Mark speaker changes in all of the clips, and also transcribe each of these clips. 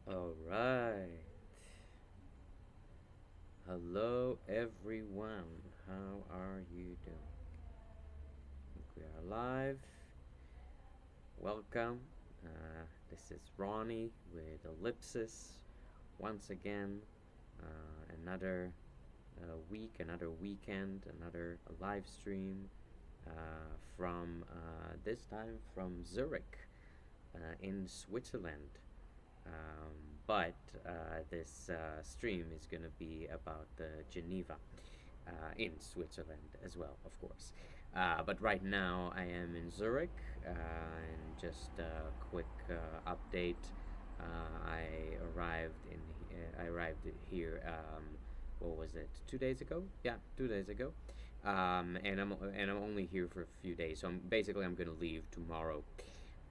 Speaker 1: All right. Hello, everyone. How are you doing? We are live. Welcome. This is Ronnie with Ellipsis. Once again, another week, another weekend, another live stream from this time from Zurich in Switzerland. But this stream is going to be about Geneva in Switzerland as well, of course. But right now I am in Zurich, and just a quick update. I arrived here. What was it? 2 days ago? Yeah, 2 days ago. And I'm only here for a few days. So I'm gonna leave tomorrow,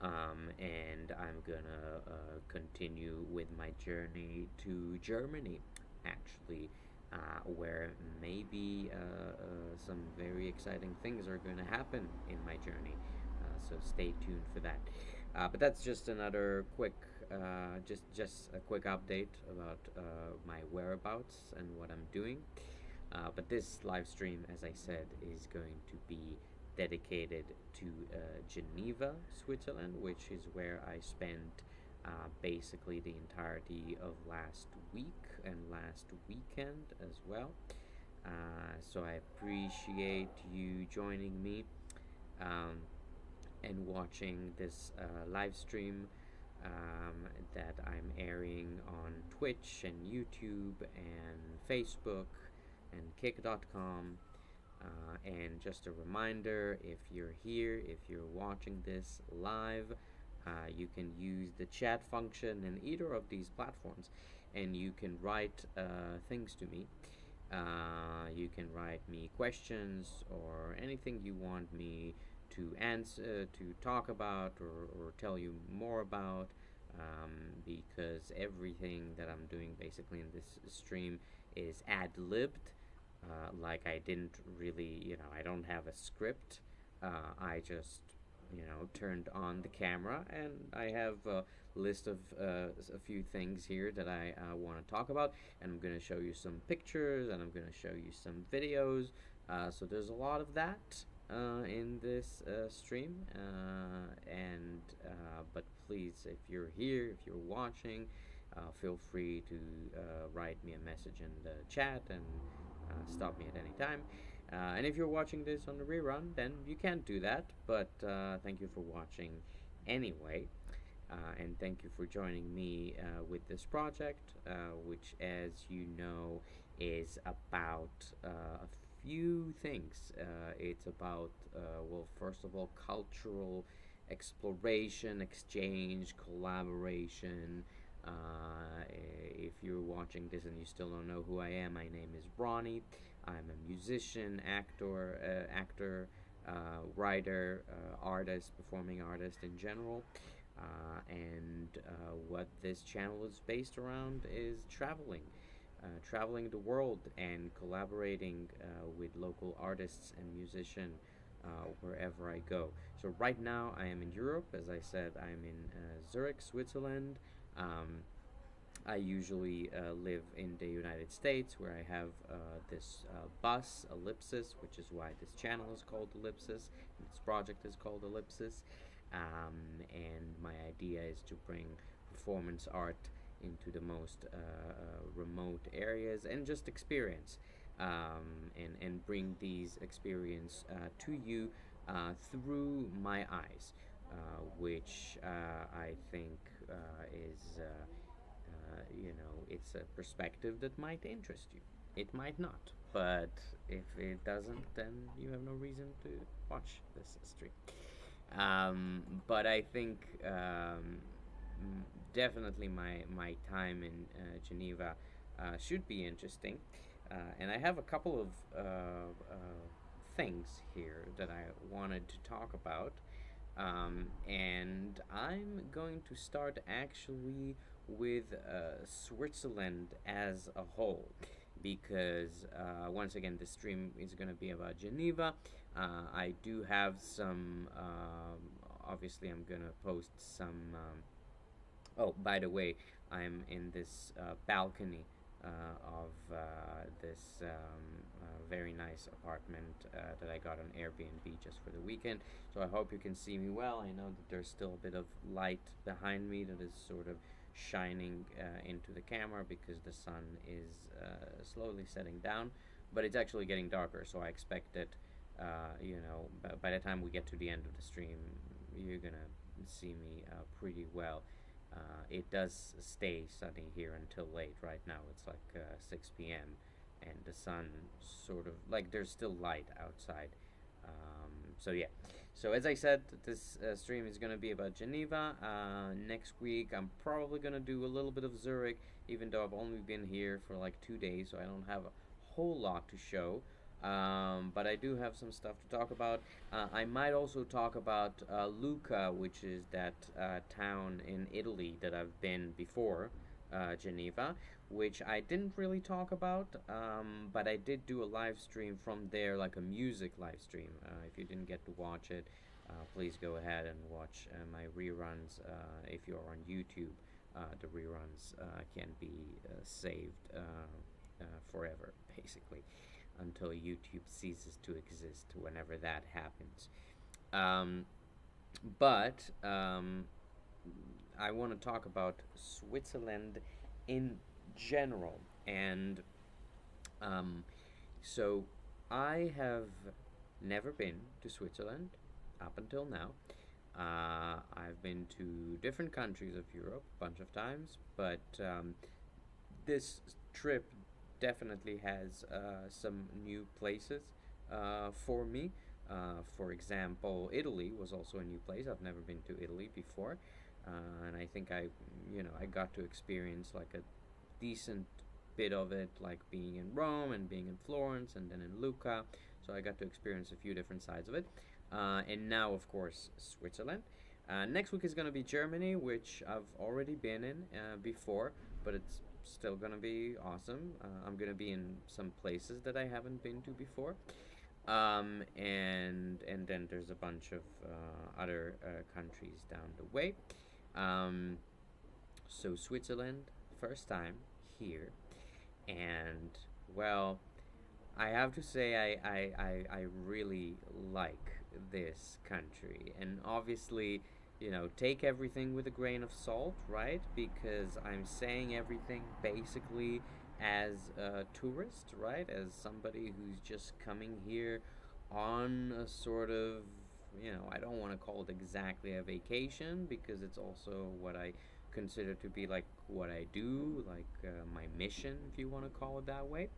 Speaker 1: and I'm gonna continue with my journey to Germany, actually, where maybe some very exciting things are going to happen in my journey. So stay tuned for that. But that's just another quick, just a quick update about my whereabouts and what I'm doing. But this live stream, as I said, is going to be dedicated to Geneva, Switzerland, which is where I spent basically the entirety of last week and last weekend as well. So I appreciate you joining me um, and watching this live stream that I'm airing on Twitch and YouTube and Facebook and Kick.com. And just a reminder, if you're here, if you're watching this live, you can use the chat function in either of these platforms, and you can write things to me. You can write me questions or anything you want me to answer, to talk about, or tell you more about, because everything that I'm doing basically in this stream is ad libbed. Like I didn't really, I don't have a script. I just, turned on the camera, and I have a list of a few things here that I want to talk about, and I'm going to show you some pictures, and I'm going to show you some videos. So there's a lot of that in this stream, and but please, if you're here, if you're watching, feel free to write me a message in the chat and stop me at any time. And if you're watching this on the rerun, then you can't do that. But thank you for watching anyway. And thank you for joining me with this project, which, as you know, is about a few things. It's about, well, first of all, cultural exploration, exchange, collaboration. If you're watching this and you still don't know who I am, my name is Ronnie. I'm a musician, writer, artist, performing artist in general. And what this channel is based around is traveling the world and collaborating with local artists and musicians wherever I go. So right now I am in Europe. As I said, I'm in Zurich, Switzerland. Um, I usually live in the United States, where I have this bus, Ellipsis, which is why this channel is called Ellipsis, and this project is called Ellipsis. And my idea is to bring performance art into the most remote areas and just experience, and bring these experience to you through my eyes, which I think is it's a perspective that might interest you. It might not, but if it doesn't, then you have no reason to watch this stream. But I think definitely my time in Geneva should be interesting, and I have a couple of things here that I wanted to talk about. And I'm going to start actually with Switzerland as a whole, because once again, the stream is going to be about Geneva. I do have some, obviously, I'm going to post some. Oh, by the way, I'm in this balcony of this very nice apartment that I got on Airbnb just for the weekend. So I hope you can see me well. I know that there's still a bit of light behind me that is sort of shining into the camera because the sun is slowly setting down, but it's actually getting darker. So I expect that by the time we get to the end of the stream, you're gonna see me pretty well. It does stay sunny here until late. Right now it's like 6 p.m. and the sun sort of like there's still light outside. So yeah. So as I said, this stream is gonna be about Geneva. Next week I'm probably gonna do a little bit of Zurich, even though I've only been here for like 2 days, so I don't have a whole lot to show. But I do have some stuff to talk about. I might also talk about Lucca, which is that town in Italy that I've been before, Geneva, which I didn't really talk about, but I did do a live stream from there, like a music live stream. If you didn't get to watch it, please go ahead and watch my reruns. If you're on YouTube, the reruns can be saved forever, basically, until YouTube ceases to exist, whenever that happens. But I want to talk about Switzerland in general. And so I have never been to Switzerland up until now. I've been to different countries of Europe a bunch of times, but this trip definitely has some new places for me. For example, Italy was also a new place. I've never been to Italy before, and I think I got to experience like a decent bit of it, like being in Rome and being in Florence and then in Lucca. So I got to experience a few different sides of it. And now, of course, Switzerland. Next week is going to be Germany, which I've already been in before, but it's still going to be awesome. I'm going to be in some places that I haven't been to before. And then there's a bunch of other countries down the way. So Switzerland, first time here, and well, I have to say I really like this country, and obviously, take everything with a grain of salt, right? Because I'm saying everything basically as a tourist, right? As somebody who's just coming here on a sort of, I don't want to call it exactly a vacation because it's also what I consider to be like what I do, like my mission, if you want to call it that way.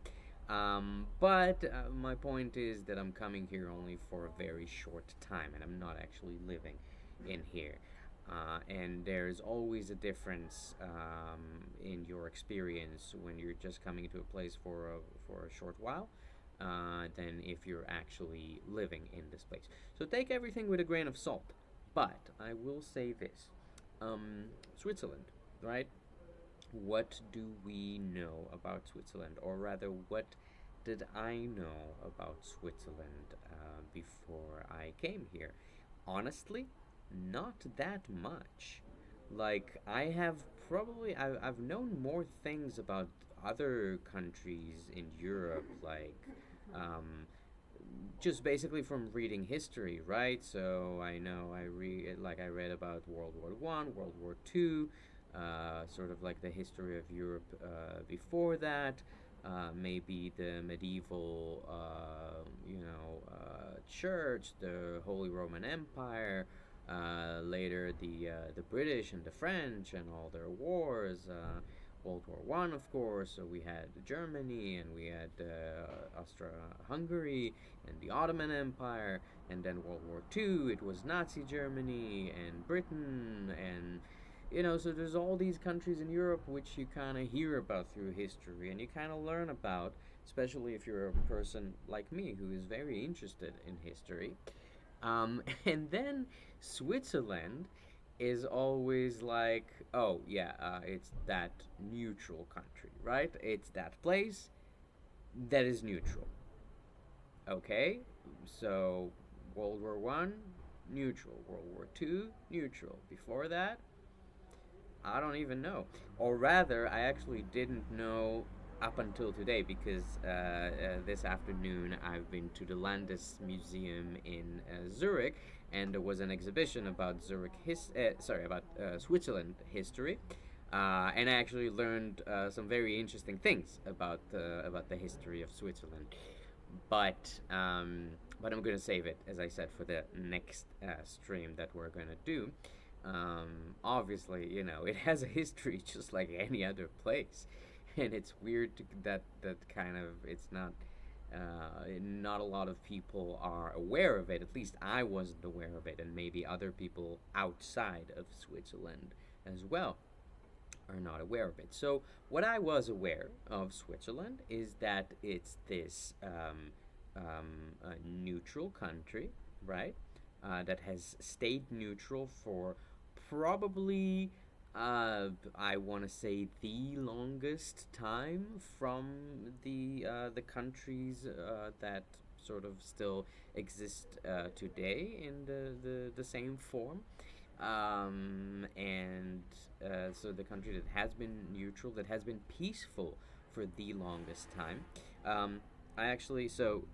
Speaker 1: But my point is that I'm coming here only for a very short time, and I'm not actually living in here. And there's always a difference in your experience when you're just coming to a place for a short while than if you're actually living in this place. So take everything with a grain of salt. But I will say this. Switzerland, right? What do we know about Switzerland? Or rather, what did I know about Switzerland before I came here? Honestly, not that much. Like, I've known more things about other countries in Europe, like, just basically from reading history, right? So I know I read about World War One, World War Two, sort of like the history of Europe before that, maybe the medieval, church, the Holy Roman Empire, later the British and the French and all their wars. World War One, of course. So we had Germany, and we had Austria-Hungary, and the Ottoman Empire, and then World War Two. It was Nazi Germany and Britain, and so there's all these countries in Europe which you kind of hear about through history, and you kind of learn about, especially if you're a person like me who is very interested in history. And then Switzerland is always like, oh yeah, it's that neutral country, right? It's that place that is neutral. Okay, so World War One, neutral. World War Two, neutral. Before that, I don't even know. Or rather, I actually didn't know up until today because this afternoon I've been to the Landes Museum in Zurich, and there was an exhibition about about Switzerland history. And I actually learned some very interesting things about the history of Switzerland. But but I'm gonna save it, as I said, for the next stream that we're gonna do. Obviously, it has a history just like any other place, and it's weird that kind of not a lot of people are aware of it. At least I wasn't aware of it, and maybe other people outside of Switzerland as well are not aware of it. So, what I was aware of Switzerland is that it's this neutral country, right? That has stayed neutral for probably, I want to say, the longest time from the countries that sort of still exist today in the same form. And so the country that has been neutral, that has been peaceful for the longest time. I actually so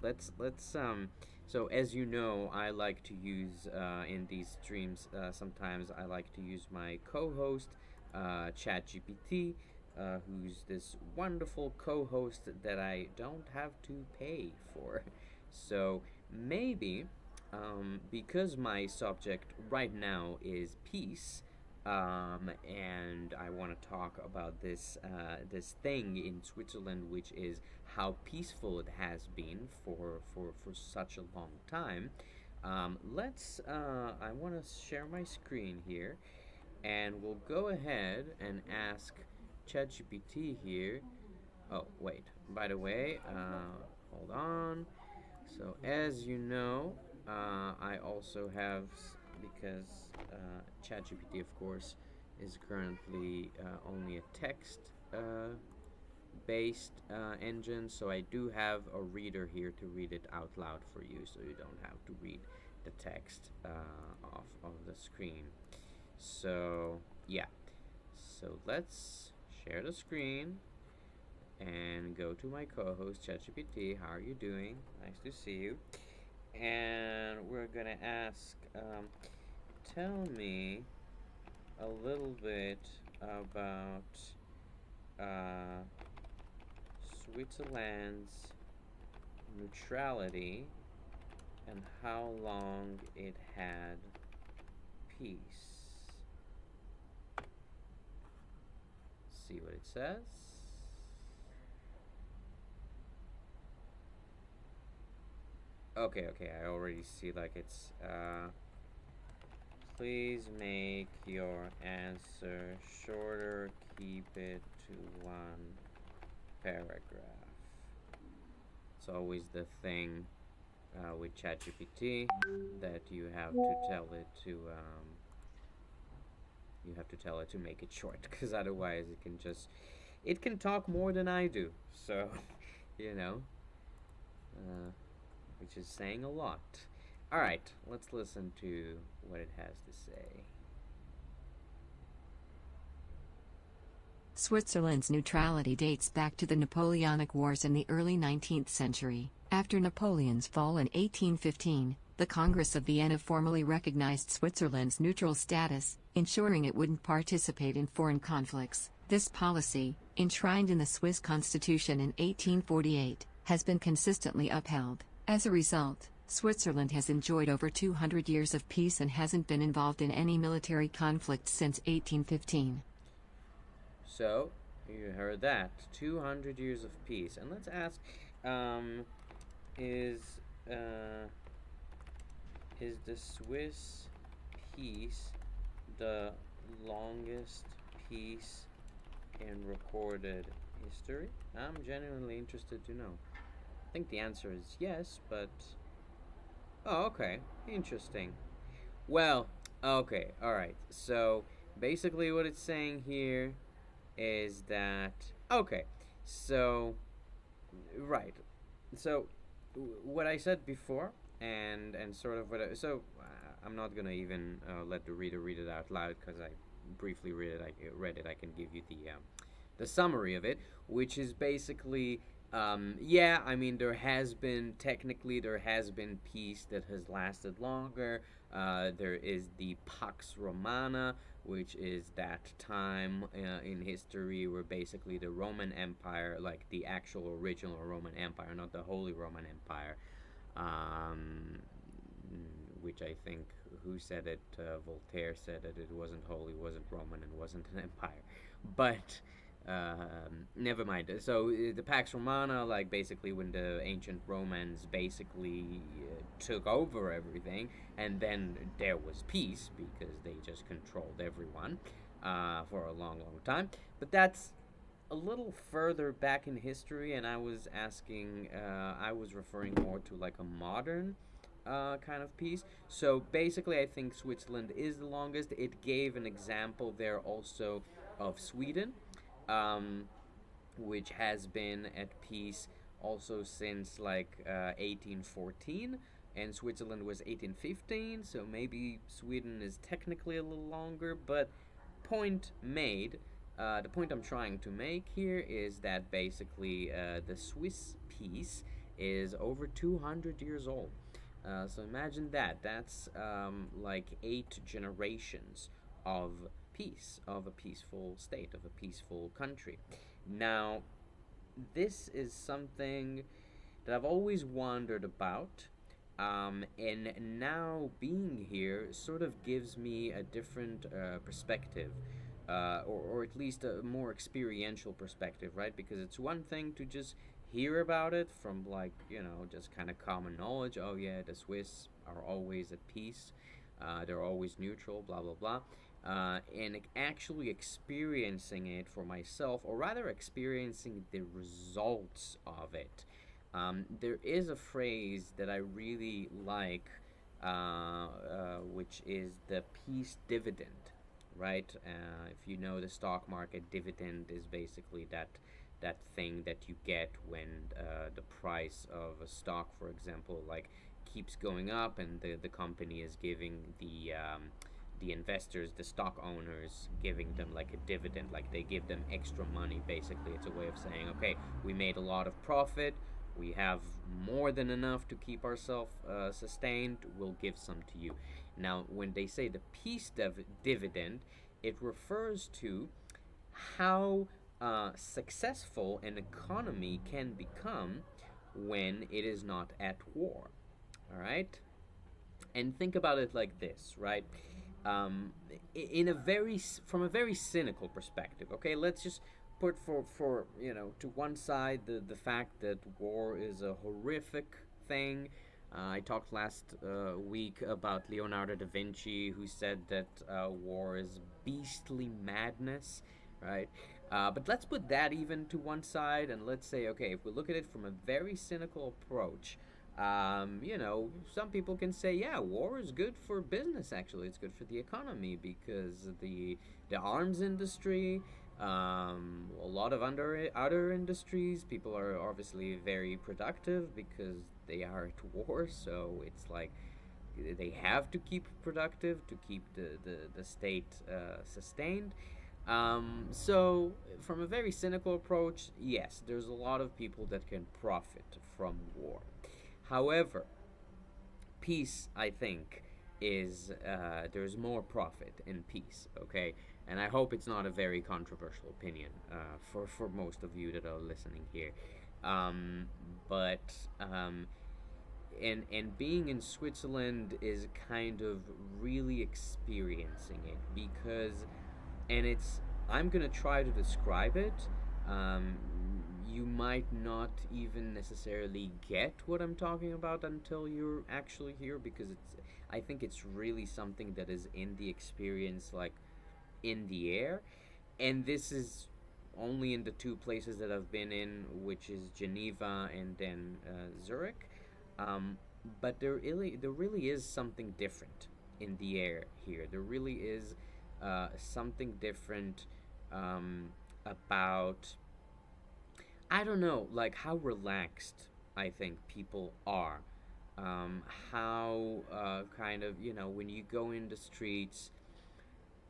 Speaker 1: as you know, I like to use in these streams. Sometimes I like to use my co-host, ChatGPT, who's this wonderful co-host that I don't have to pay for. So maybe because my subject right now is peace, and I want to talk about this thing in Switzerland, which is how peaceful it has been for such a long time. I want to share my screen here, and we'll go ahead and ask ChatGPT here. Oh, wait. By the way, hold on. So, as you know, I also have, because ChatGPT, of course, is currently only a text based engine, so I do have a reader here to read it out loud for you, so you don't have to read the text off of the screen. So, yeah. So, let's share the screen and go to my co-host ChatGPT. How are you doing? Nice to see you. And we're gonna ask, tell me a little bit about Switzerland's neutrality and how long it had peace. See what it says. Okay, I already see like it's please make your answer shorter, keep it to one paragraph. It's always the thing with ChatGPT that you have to tell it to make it short, because otherwise it can talk more than I do. So, you know, which is saying a lot. All right, let's listen to what it has to say.
Speaker 2: Switzerland's neutrality dates back to the Napoleonic Wars in the early 19th century. After Napoleon's fall in 1815, the Congress of Vienna formally recognized Switzerland's neutral status, ensuring it wouldn't participate in foreign conflicts. This policy, enshrined in the Swiss constitution in 1848, has been consistently upheld. As a result, Switzerland has enjoyed over 200 years of peace and hasn't been involved in any military conflict since 1815.
Speaker 1: So, you heard that. 200 years of peace. And let's ask, is the Swiss peace the longest peace in recorded history? I'm genuinely interested to know. I think the answer is yes, but... Oh, okay. Interesting. Well, okay, alright. So, basically what it's saying here is that... Okay, so... Right. So, what I said before, and sort of what I... So, I'm not gonna even let the reader read it out loud, because I briefly read it, I can give you the summary of it, which is basically, yeah, I mean, there has been peace that has lasted longer. There is the Pax Romana, which is that time in history where basically the Roman Empire, like the actual original Roman Empire, not the Holy Roman Empire, um, which I think, who said it? Voltaire said that it wasn't holy, wasn't Roman, and wasn't an empire. But never mind. So the Pax Romana, like basically when the ancient Romans basically took over everything, and then there was peace because they just controlled everyone for a long, long time. But that's a little further back in history, and I was referring more to like a modern kind of piece. So basically, I think Switzerland is the longest. It gave an example there also of Sweden, um, which has been at peace also since like 1814, and Switzerland was 1815. So maybe Sweden is technically a little longer, but point made. The point I'm trying to make here is that basically the Swiss peace is over 200 years old. So imagine that. That's like 8 generations of peace, of a peaceful state, of a peaceful country. Now, this is something that I've always wondered about. And now being here sort of gives me a different perspective, or at least a more experiential perspective, right? Because it's one thing to just hear about it from, like, just kind of common knowledge. Oh, yeah, the Swiss are always at peace, they're always neutral, blah, blah, blah. And actually experiencing it for myself, or rather experiencing the results of it. There is a phrase that I really like, which is the peace dividend, right? If you know the stock market, dividend is basically that thing that you get when the price of a stock, for example, like keeps going up, and the company is giving the investors, the stock owners, giving them like a dividend, like they give them extra money. Basically, it's a way of saying, okay, we made a lot of profit, we have more than enough to keep ourselves sustained, we'll give some to you. Now, when they say the peace dividend, it refers to how successful an economy can become when it is not at war. All right? And think about it like this, right? In a from a very cynical perspective, okay, let's just put for to one side the fact that war is a horrific thing. I talked last week about Leonardo da Vinci, who said that war is beastly madness, right? But let's put that even to one side, and let's say, okay, if we look at it from a very cynical approach, some people can say, yeah, war is good for business. Actually, it's good for the economy because the arms industry, a lot of other industries, people are obviously very productive because they are at war. So it's like they have to keep productive to keep the state sustained. So, from a very cynical approach, yes, there's a lot of people that can profit from war. However, peace, I think, is there's more profit in peace. Okay, and I hope it's not a very controversial opinion for most of you that are listening here. But and being in Switzerland is kind of really experiencing it, because and it's I'm gonna try to describe it. Um, you might not even necessarily get what I'm talking about until you're actually here, because I think it's really something that is in the experience, like in the air. And this is only in the two places that I've been in, which is Geneva and then Zurich. Um, but there really is something different in the air here. There really is something different about, I don't know, like how relaxed I think people are. How kind of, when you go in the streets,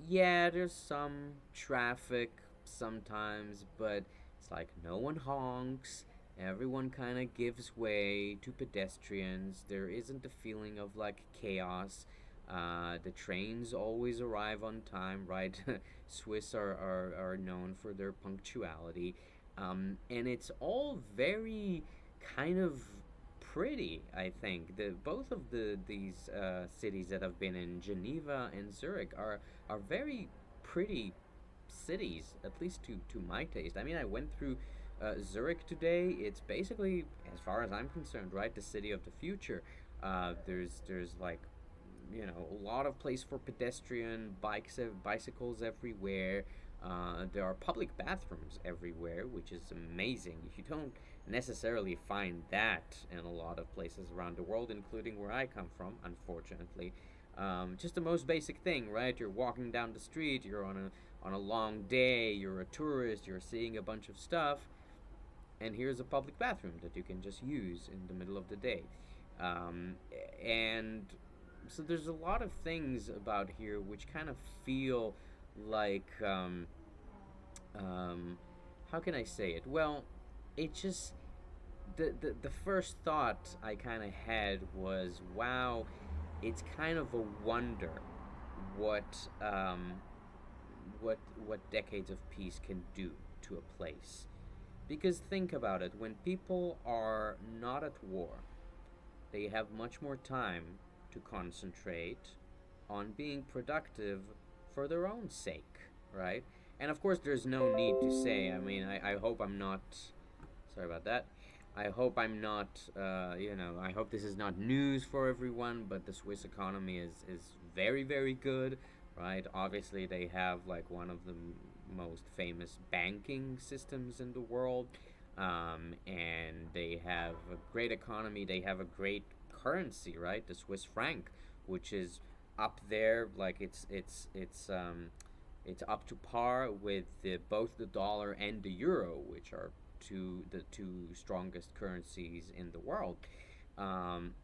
Speaker 1: Yeah, there's some traffic sometimes, but it's like no one honks. Everyone kind of gives way to pedestrians. There isn't a feeling of like chaos. The trains always arrive on time, right? Swiss are known for their punctuality. And it's all very kind of pretty, I think. Both of these cities that I've been in, Geneva and Zurich, are very pretty cities, at least to my taste. I mean, I went through Zurich today. It's basically, as far as I'm concerned, right, the city of the future. There's like, a lot of place for pedestrian bicycles everywhere. There are public bathrooms everywhere, which is amazing. You don't necessarily find that in a lot of places around the world, including where I come from, unfortunately. Just the most basic thing, right? You're walking down the street, you're on a long day, you're a tourist, you're seeing a bunch of stuff, and here's a public bathroom that you can just use in the middle of the day. Um, and so there's a lot of things about here which kind of feel like um, how can I say it? Well, it just the first thought I kind of had was, wow, it's kind of a wonder what what decades of peace can do to a place. Because think about it, when people are not at war, they have much more time to concentrate on being productive for their own sake, right? And of course, there's no need to say, I mean, I hope I'm not, sorry about that. I hope I'm not, I hope this is not news for everyone, but the Swiss economy is very, very good, right? Obviously, they have like one of the most famous banking systems in the world, and they have a great economy. They have a great currency, right? The Swiss franc, which is up there, like it's up to par with both the dollar and the euro, which are the two strongest currencies in the world. Um,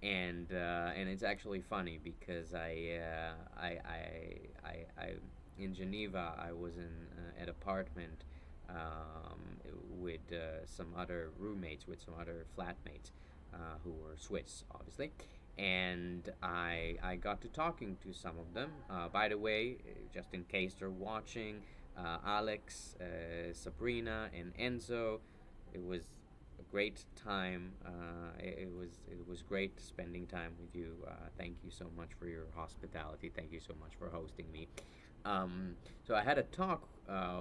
Speaker 1: and it's actually funny because I in Geneva I was in an apartment with some other roommates, with some other flatmates who were Swiss, obviously. And I got to talking to some of them. By the way, just in case they're watching, Alex, Sabrina, and Enzo, it was a great time. It was great spending time with you. Thank you so much for your hospitality. Thank you so much for hosting me. So I had a talk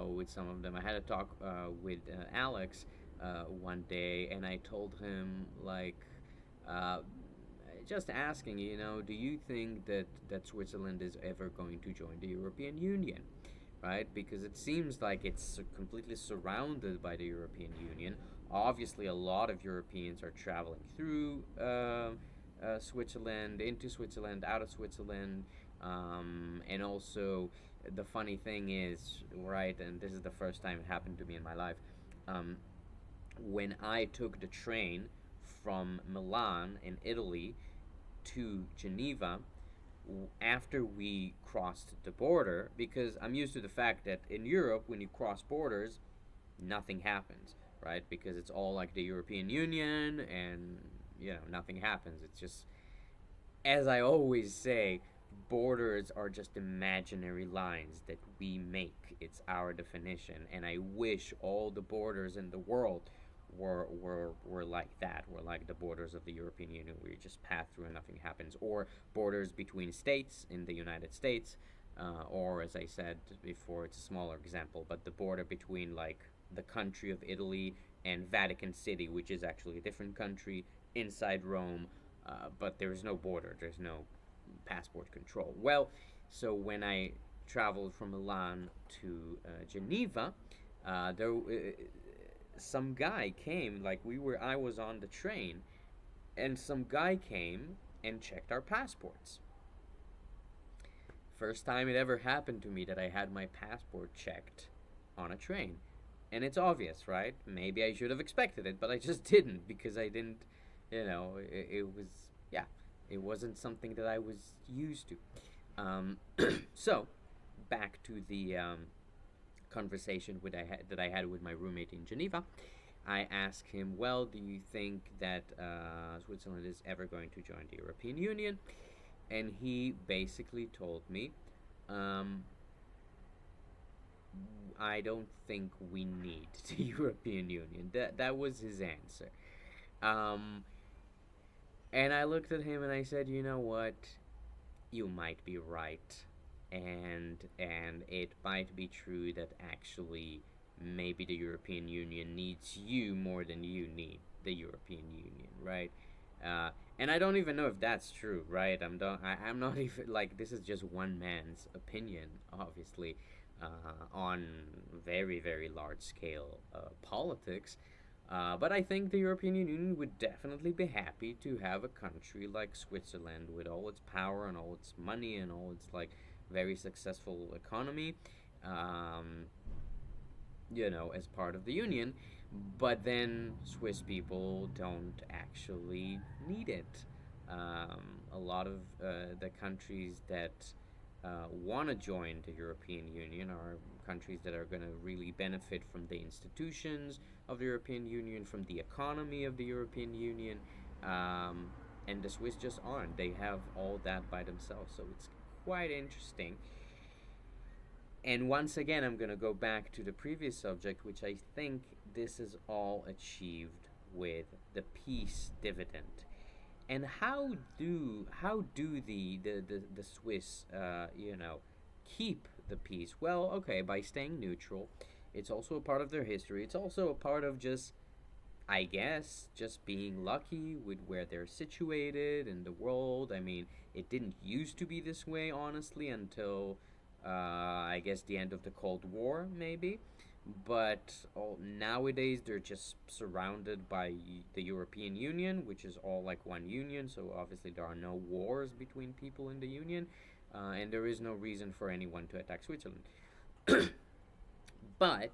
Speaker 1: with some of them. I had a talk with Alex one day, and I told him like. Uh, just asking, do you think that Switzerland is ever going to join the European Union? Right? Because it seems like it's completely surrounded by the European Union. Obviously, a lot of Europeans are traveling through Switzerland, into Switzerland, out of Switzerland. And also, the funny thing is, right, and this is the first time it happened to me in my life, um, when I took the train from Milan in Italy to Geneva, after we crossed the border, because I'm used to the fact that in Europe, when you cross borders, nothing happens, right? Because it's all like the European Union, and nothing happens. It's just, as I always say, borders are just imaginary lines that we make. It's our definition, and I wish all the borders in the world were like that, were like the borders of the European Union, where you just pass through and nothing happens, or borders between states in the United States, or as I said before, it's a smaller example, but the border between like the country of Italy and Vatican City, which is actually a different country inside Rome, but there's no border, there's no passport control. Well, so when I traveled from Milan to Geneva, there some guy came, like I was on the train, and some guy came and checked our passports. First time it ever happened to me that I had my passport checked on a train. And it's obvious, right? Maybe I should have expected it, but I just didn't, because I didn't, it was, yeah, it wasn't something that I was used to. Um, so, back to the conversation that I had with my roommate in Geneva. I asked him, well, do you think that Switzerland is ever going to join the European Union? And he basically told me, um, I don't think we need the European Union. That was his answer. Um, and I looked at him and I said, you know what? You might be right, and it might be true that actually maybe the European Union needs you more than you need the European Union, right? Uh, and I don't even know if that's true, right? I'm not even like this is just one man's opinion, obviously, on very large scale politics. But I think the European Union would definitely be happy to have a country like Switzerland with all its power and all its money and all its like very successful economy, um, as part of the Union. But then Swiss people don't actually need it. A lot of the countries that want to join the European Union are countries that are going to really benefit from the institutions of the European Union, from the economy of the European Union, um, and the Swiss just aren't. They have all that by themselves, so it's quite interesting. And once again, I'm going to go back to the previous subject, which I think this is all achieved with the peace dividend. And how do the Swiss keep the peace? Well, okay, by staying neutral. It's also a part of their history. It's also a part of just, I guess, just being lucky with where they're situated in the world. I mean, it didn't used to be this way, honestly, until I guess the end of the Cold War, maybe. But nowadays they're just surrounded by the European Union, which is all like one union. So obviously there are no wars between people in the union, and there is no reason for anyone to attack Switzerland. But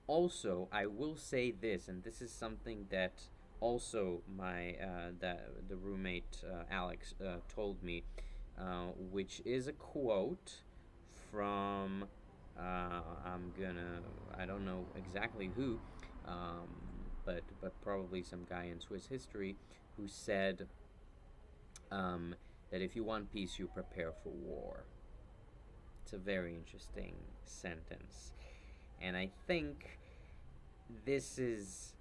Speaker 1: also, I will say this, and this is something that also my the roommate Alex told me, which is a quote from I don't know exactly who, um, but probably some guy in Swiss history who said that if you want peace, you prepare for war. It's a very interesting sentence, and I think this is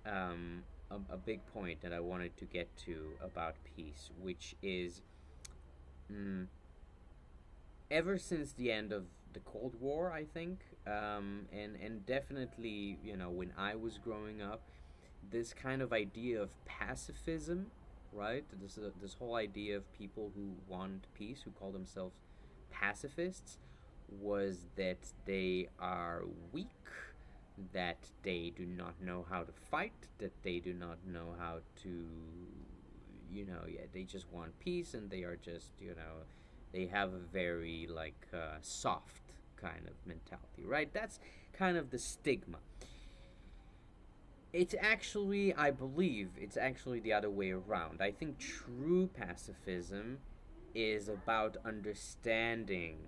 Speaker 1: a big point that I wanted to get to about peace, which is mm, ever since the end of the Cold War, I think, and definitely, when I was growing up, this kind of idea of pacifism, right? This whole idea of people who want peace, who call themselves pacifists, was that they are weak, that they do not know how to fight, that they do not know how to, yeah, they just want peace, and they are just, they have a very like soft kind of mentality, right? That's kind of the stigma. It's actually, I believe, it's actually the other way around. I think true pacifism is about understanding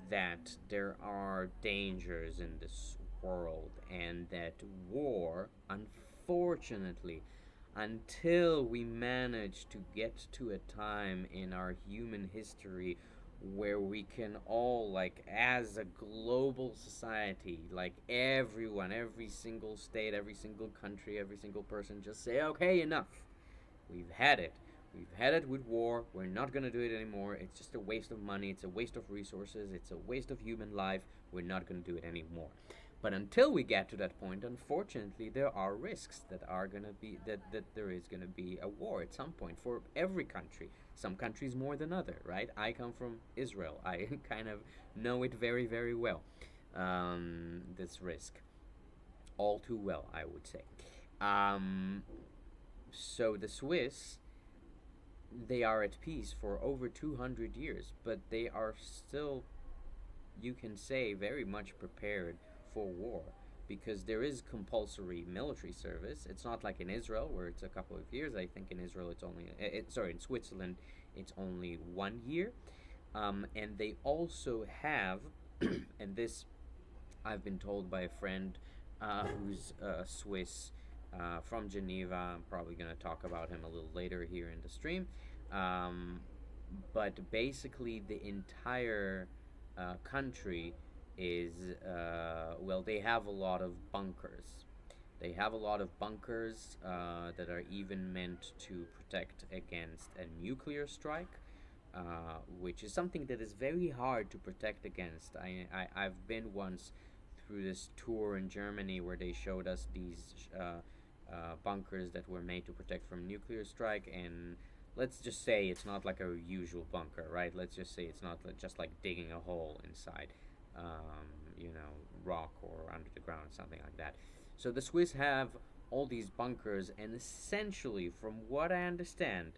Speaker 1: that there are dangers in this world and that war, unfortunately, until we manage to get to a time in our human history where we can all, like, as a global society, like everyone, every single state, every single country, every single person, just say, okay, enough. We've had it. We've had it with war. We're not going to do it anymore. It's just a waste of money. It's a waste of resources. It's a waste of human life. We're not going to do it anymore. But until we get to that point, unfortunately, there are risks that are going to be that there is going to be a war at some point for every country. Some countries more than other, right? I come from Israel. I kind of know it very well. This risk, all too well, I would say. Um, so the Swiss, they are at peace for over 200 years, but they are still, you can say, very much prepared for war because there is compulsory military service. It's not like in Israel where it's a couple of years. I think in Israel it's only, in Switzerland it's only 1 year. And they also have, and this I've been told by a friend who's Swiss from Geneva. I'm probably going to talk about him a little later here in the stream. Um, but basically, the entire country is, well, they have a lot of bunkers. They have a lot of bunkers that are even meant to protect against a nuclear strike, which is something that is very hard to protect against. I've been once through this tour in Germany where they showed us these bunkers that were made to protect from nuclear strike, and let's just say it's not like a usual bunker, right? Let's just say it's not just like digging a hole inside, rock or under the ground, something like that. So the Swiss have all these bunkers, and essentially, from what I understand,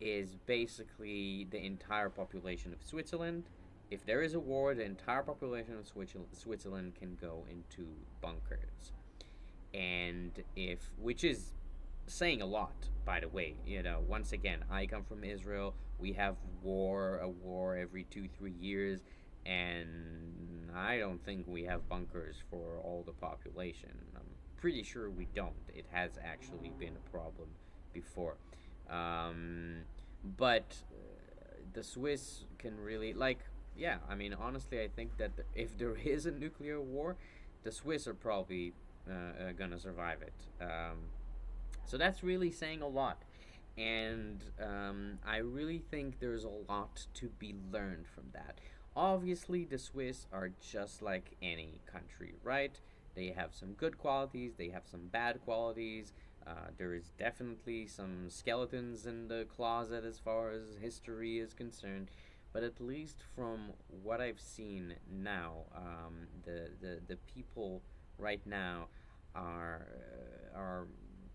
Speaker 1: is basically the entire population of Switzerland. If there is a war, the entire population of Switzerland can go into bunkers. And if, which is saying a lot, by the way, once again, I come from Israel. We have a war every 2, 3 years, and I don't think we have bunkers for all the population. I'm pretty sure we don't. It has actually been a problem before. But the Swiss can really, like, yeah, I mean, honestly, I think that if there is a nuclear war, the Swiss are probably gonna survive it. So that's really saying a lot. And I really think there's a lot to be learned from that. Obviously, the Swiss are just like any country, right? They have some good qualities, they have some bad qualities. There is definitely some skeletons in the closet as far as history is concerned. But at least from what I've seen now, the people right now are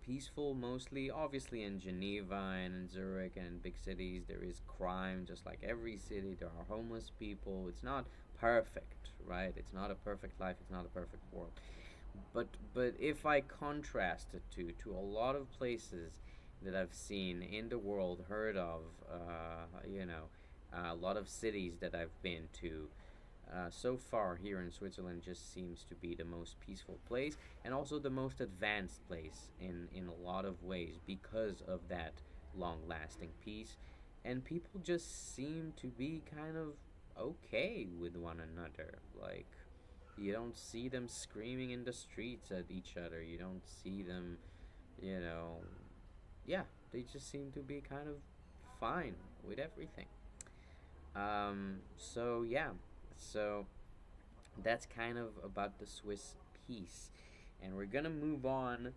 Speaker 1: peaceful mostly. Obviously, in Geneva and in Zurich and in big cities, there is crime, just like every city. There are homeless people. It's not perfect, right? It's not a perfect life. It's not a perfect world. But if I contrast it to a lot of places that I've seen in the world, heard of, a lot of cities that I've been to, so far here in Switzerland just seems to be the most peaceful place, and also the most advanced place in a lot of ways because of that long-lasting peace. And people just seem to be kind of okay with one another. Like, you don't see them screaming in the streets at each other. You don't see them, you know, yeah, they just seem to be kind of fine with everything. So yeah, so that's kind of about the Swiss piece. And we're gonna move on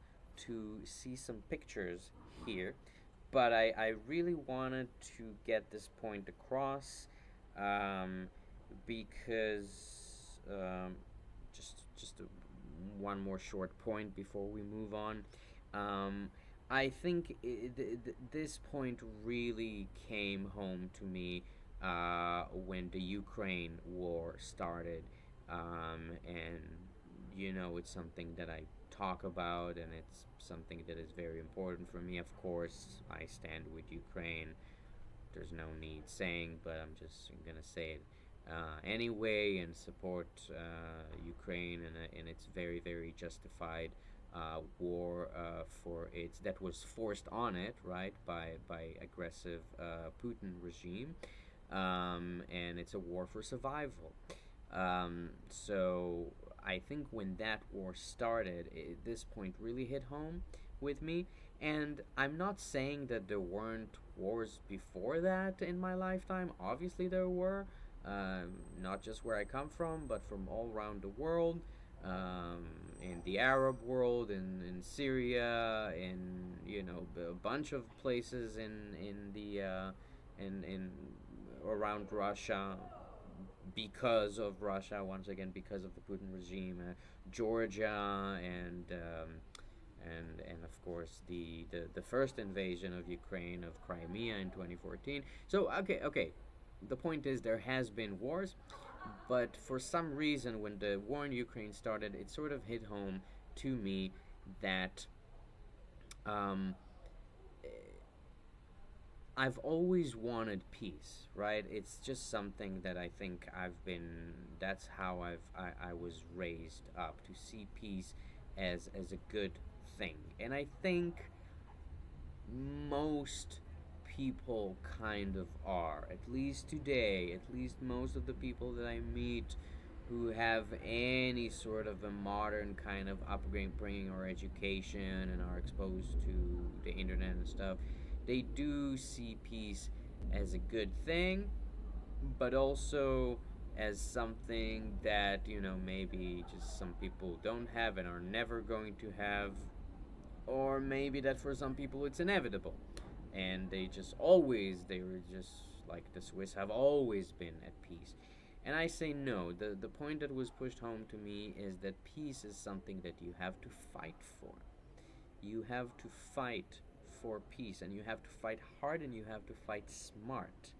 Speaker 1: to see some pictures here. But I really wanted to get this point across, because just one more short point before we move on. I think this point really came home to me when the Ukraine war started, and it's something that I talk about, and it's something that is very important for me. Of course, I stand with Ukraine. There's no need saying, but I'm just gonna say it anyway, and support Ukraine and its very, very justified war for its that was forced on it, right, by aggressive Putin regime, and it's a war for survival. So I think when that war started, this point really hit home with me. And I'm not saying that there weren't wars before that in my lifetime. Obviously, there were. Not just where I come from, but from all around the world, in the Arab world, in Syria, in a bunch of places in the in around Russia, because of Russia, once again because of the Putin regime, Georgia, and of course the first invasion of Ukraine of Crimea in 2014. So okay, the point is there has been wars, but for some reason when the war in Ukraine started, it sort of hit home to me that um, I've always wanted peace, right? It's just something that I think that's how I was raised up to see peace as a good thing. And I think most people kind of are, at least today, at least most of the people that I meet who have any sort of a modern kind of upbringing or education and are exposed to the internet and stuff, they do see peace as a good thing, but also as something that, maybe just some people don't have and are never going to have, or maybe that for some people it's inevitable and they were just like the Swiss have always been at peace. And I say no. The point that was pushed home to me is that peace is something that you have to fight for. You have to fight for peace, and you have to fight hard, and you have to fight smart,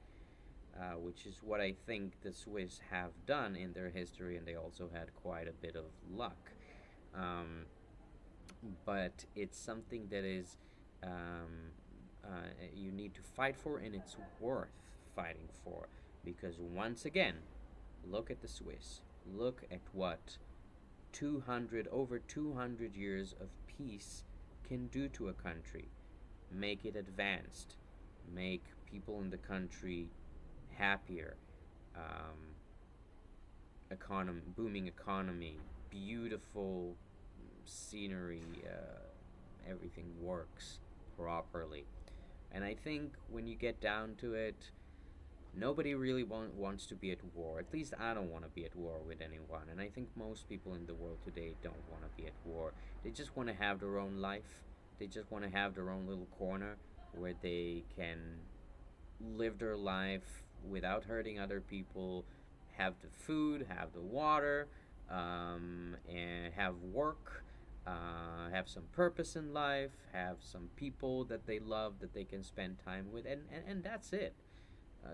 Speaker 1: which is what I think the Swiss have done in their history, and they also had quite a bit of luck. Um, but it's something that is um, you need to fight for, and it's worth fighting for, because once again, look at the Swiss. Look at what 200 over 200 years of peace can do to a country. Make it advanced. Make people in the country happier. Booming economy, beautiful scenery. Everything works properly. And I think when you get down to it, nobody really wants to be at war. At least I don't want to be at war with anyone. And I think most people in the world today don't want to be at war. They just want to have their own life. They just want to have their own little corner where they can live their life without hurting other people, have the food, have the water, and have work, have some purpose in life, have some people that they love that they can spend time with, and that's it.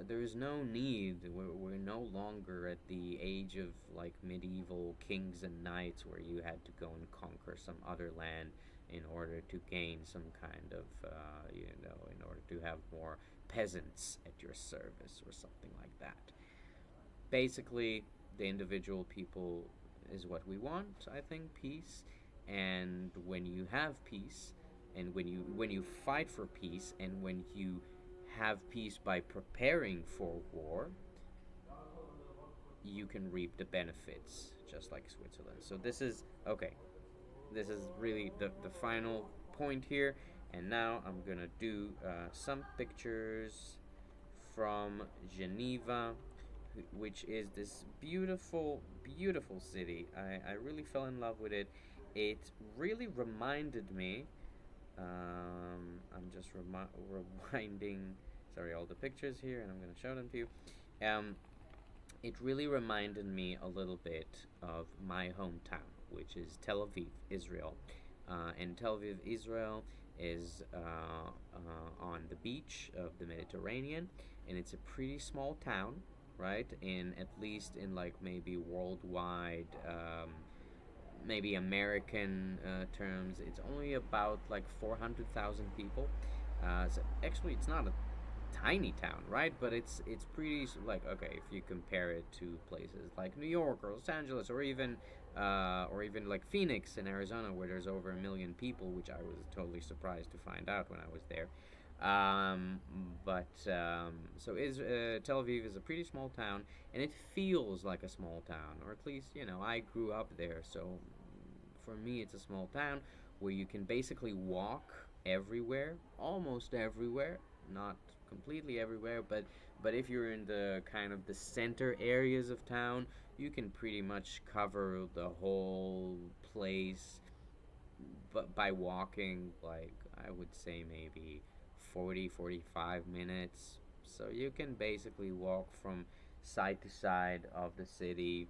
Speaker 1: There is no need. We're no longer at the age of like medieval kings and knights where you had to go and conquer some other land in order to gain some kind of, in order to have more peasants at your service or something like that. Basically, the individual people is what we want. I think peace, and when you have peace, and when you fight for peace, and when you have peace by preparing for war, you can reap the benefits, just like Switzerland. So this is okay. This is really the final point here. And now I'm gonna do some pictures from Geneva, which is this beautiful, beautiful city. I really fell in love with it. It really reminded me. I'm just rewinding, sorry, all the pictures here, and I'm going to show them to you. It really reminded me a little bit of my hometown, which is Tel Aviv, Israel. And Tel Aviv, Israel is on the beach of the Mediterranean, and it's a pretty small town, right? In at least in like maybe worldwide, maybe American terms, it's only about like 400,000 people. So actually, it's not a tiny town, right? But it's pretty like, okay, if you compare it to places like New York or Los Angeles or even like Phoenix in Arizona, where there's over 1 million people, which I was totally surprised to find out when I was there. Tel Aviv is a pretty small town, and it feels like a small town, or at least, I grew up there, so for me it's a small town where you can basically walk everywhere, almost everywhere, not completely everywhere, but if you're in the kind of the center areas of town, you can pretty much cover the whole place, but by walking, like, I would say maybe 40-45 minutes. So you can basically walk from side to side of the city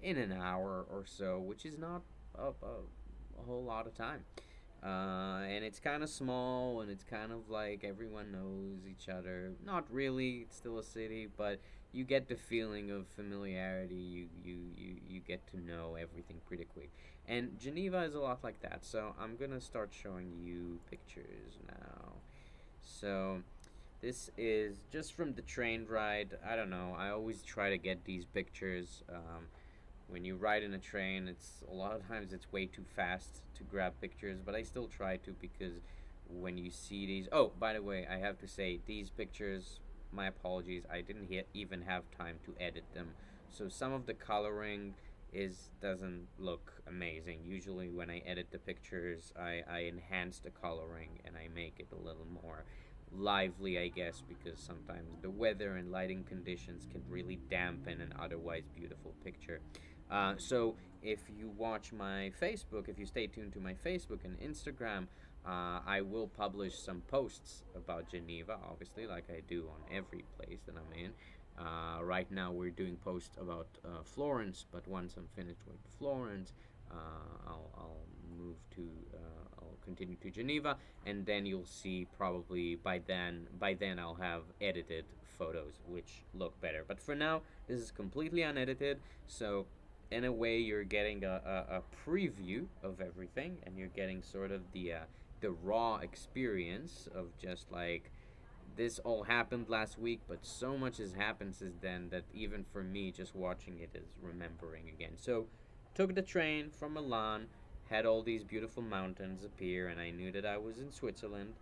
Speaker 1: in an hour or so, which is not a whole lot of time. And it's kind of small, and it's kind of like everyone knows each other. Not really, it's still a city, but you get the feeling of familiarity. You get to know everything pretty quick. And Geneva is a lot like that, so I'm gonna start showing you pictures now. So This is just from the train ride. I don't know. I always try to get these pictures. When you ride in a train, it's a lot of times it's way too fast to grab pictures, but I still try to because when you see these. Oh, by the way, I have to say these pictures. My apologies. I didn't even have time to edit them, so some of the coloring is doesn't look amazing. Usually, when I edit the pictures, I enhance the coloring and I make it a little more lively, I guess, because sometimes the weather and lighting conditions can really dampen an otherwise beautiful picture. So if you watch my Facebook, if you stay tuned to my Facebook and Instagram, I will publish some posts about Geneva, obviously, like I do on every place that I'm in. Right now, we're doing posts about Florence, but once I'm finished with Florence, I'll move to I'll continue to Geneva, and then you'll see probably by then I'll have edited photos which look better. But for now, this is completely unedited, so in a way you're getting a preview of everything, and you're getting sort of the raw experience of just like this all happened last week, but so much has happened since then that even for me, just watching it is remembering again. So, took the train from Milan, had all these beautiful mountains appear, and I knew that I was in Switzerland.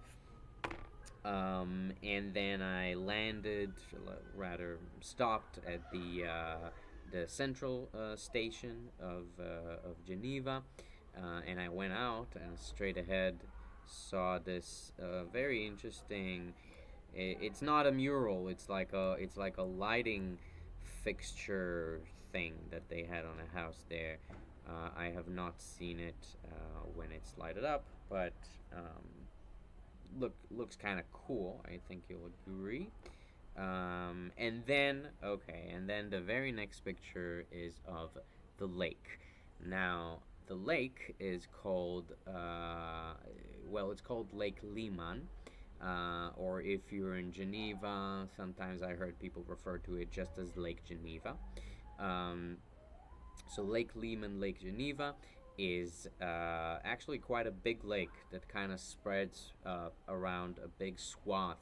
Speaker 1: And then I landed, rather stopped at the central station of Geneva, and I went out and straight ahead saw this very interesting. It's not a mural. It's like a lighting fixture thing that they had on a house there. I have not seen it when it's lighted up, but looks kind of cool. I think you'll agree. And then the very next picture is of the lake. Now, the lake is called, it's called Lake Liman. Or if you're in Geneva, sometimes I heard people refer to it just as Lake Geneva. Um, so Lake Lehman, Lake Geneva is actually quite a big lake that kind of spreads around a big swath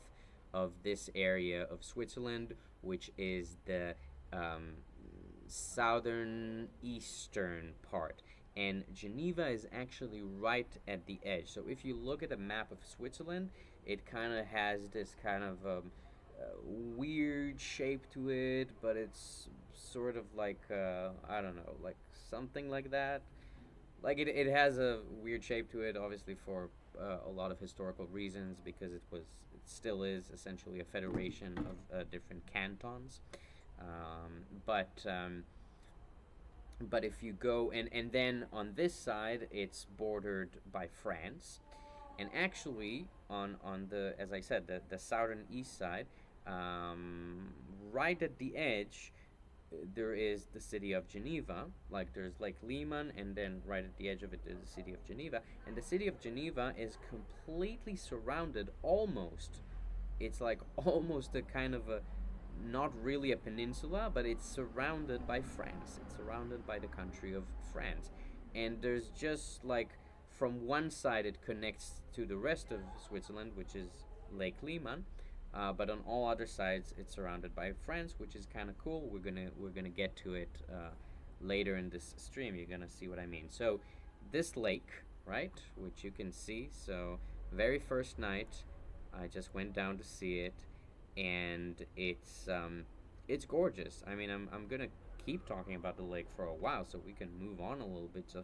Speaker 1: of this area of Switzerland, which is the um, southern eastern part. And Geneva is actually right at the edge. So if you look at a map of Switzerland, it kind of has this kind of weird shape to it, but it's sort of like I don't know, like something like that. Like it has a weird shape to it, obviously for a lot of historical reasons, because it still is essentially a federation of different cantons. Um, but um, but if you go and then on this side, it's bordered by France, and actually on the, as I said, the southern east side, um, right at the edge, there is the city of Geneva. Like there's Lake Leman, and then right at the edge of it is the city of Geneva. And the city of Geneva is completely surrounded, almost. It's like almost a kind of a, not really a peninsula, but it's surrounded by France. It's surrounded by the country of France. And there's just like from one side it connects to the rest of Switzerland, which is Lake Leman, but on all other sides, it's surrounded by France, which is kind of cool. We're gonna get to it later in this stream. You're gonna see what I mean. So, this lake, right, which you can see. So, very first night, I just went down to see it, and it's gorgeous. I mean, I'm gonna keep talking about the lake for a while, so we can move on a little bit, so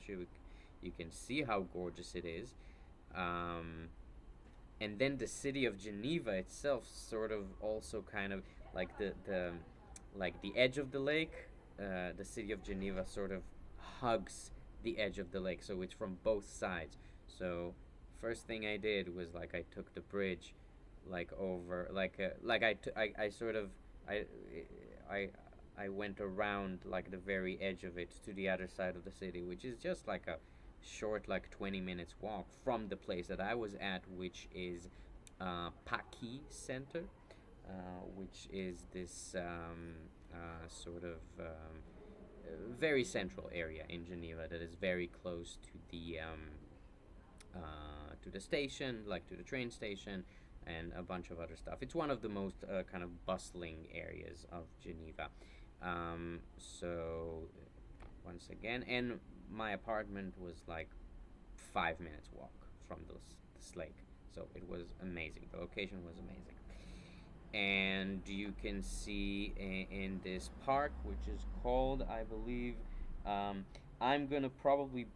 Speaker 1: you can see how gorgeous it is. Um, and then the city of Geneva itself sort of also kind of like the edge of the lake. The city of Geneva sort of hugs the edge of the lake, so it's from both sides. So first thing I did was like I took the bridge, like over like I sort of I I I went around like the very edge of it to the other side of the city, which is just like a short, like 20 minutes walk from the place that I was at, which is Paki Center, which is this sort of very central area in Geneva that is very close to the station, like to the train station, and a bunch of other stuff. It's one of the most kind of bustling areas of Geneva. So once again, and my apartment was like 5 minutes walk from this lake, so it was amazing. The location was amazing, and you can see in this park, which is called, I believe, um, I'm gonna probably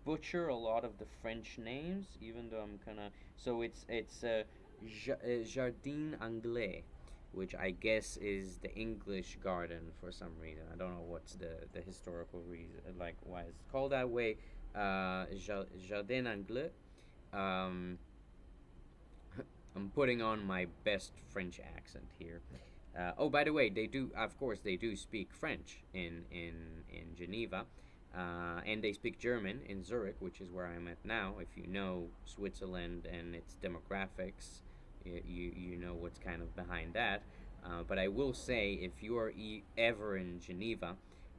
Speaker 1: butcher a lot of the French names, even though I'm gonna. So it's Jardin Anglais, which I guess is the English garden for some reason. I don't know what's the historical reason, like why it's called that way. Jardin Anglais. Um, I'm putting on my best French accent here. Oh, by the way, they do, of course, they do speak French in Geneva, and they speak German in Zurich, which is where I'm at now. If you know Switzerland and its demographics, you know what's kind of behind that. But I will say, if you are ever in Geneva,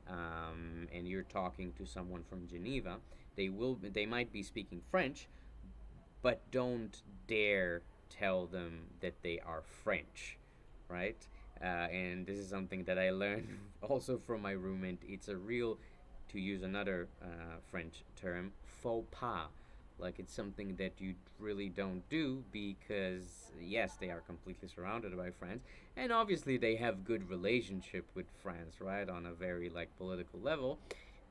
Speaker 1: and you're talking to someone from Geneva, they might be speaking French, but don't dare tell them that they are French, right? And this is something that I learned also from my roommate. It's a real, to use another French term, faux pas. Like it's something that you really don't do because yes, they are completely surrounded by France, and obviously they have good relationship with France, right, on a very like political level.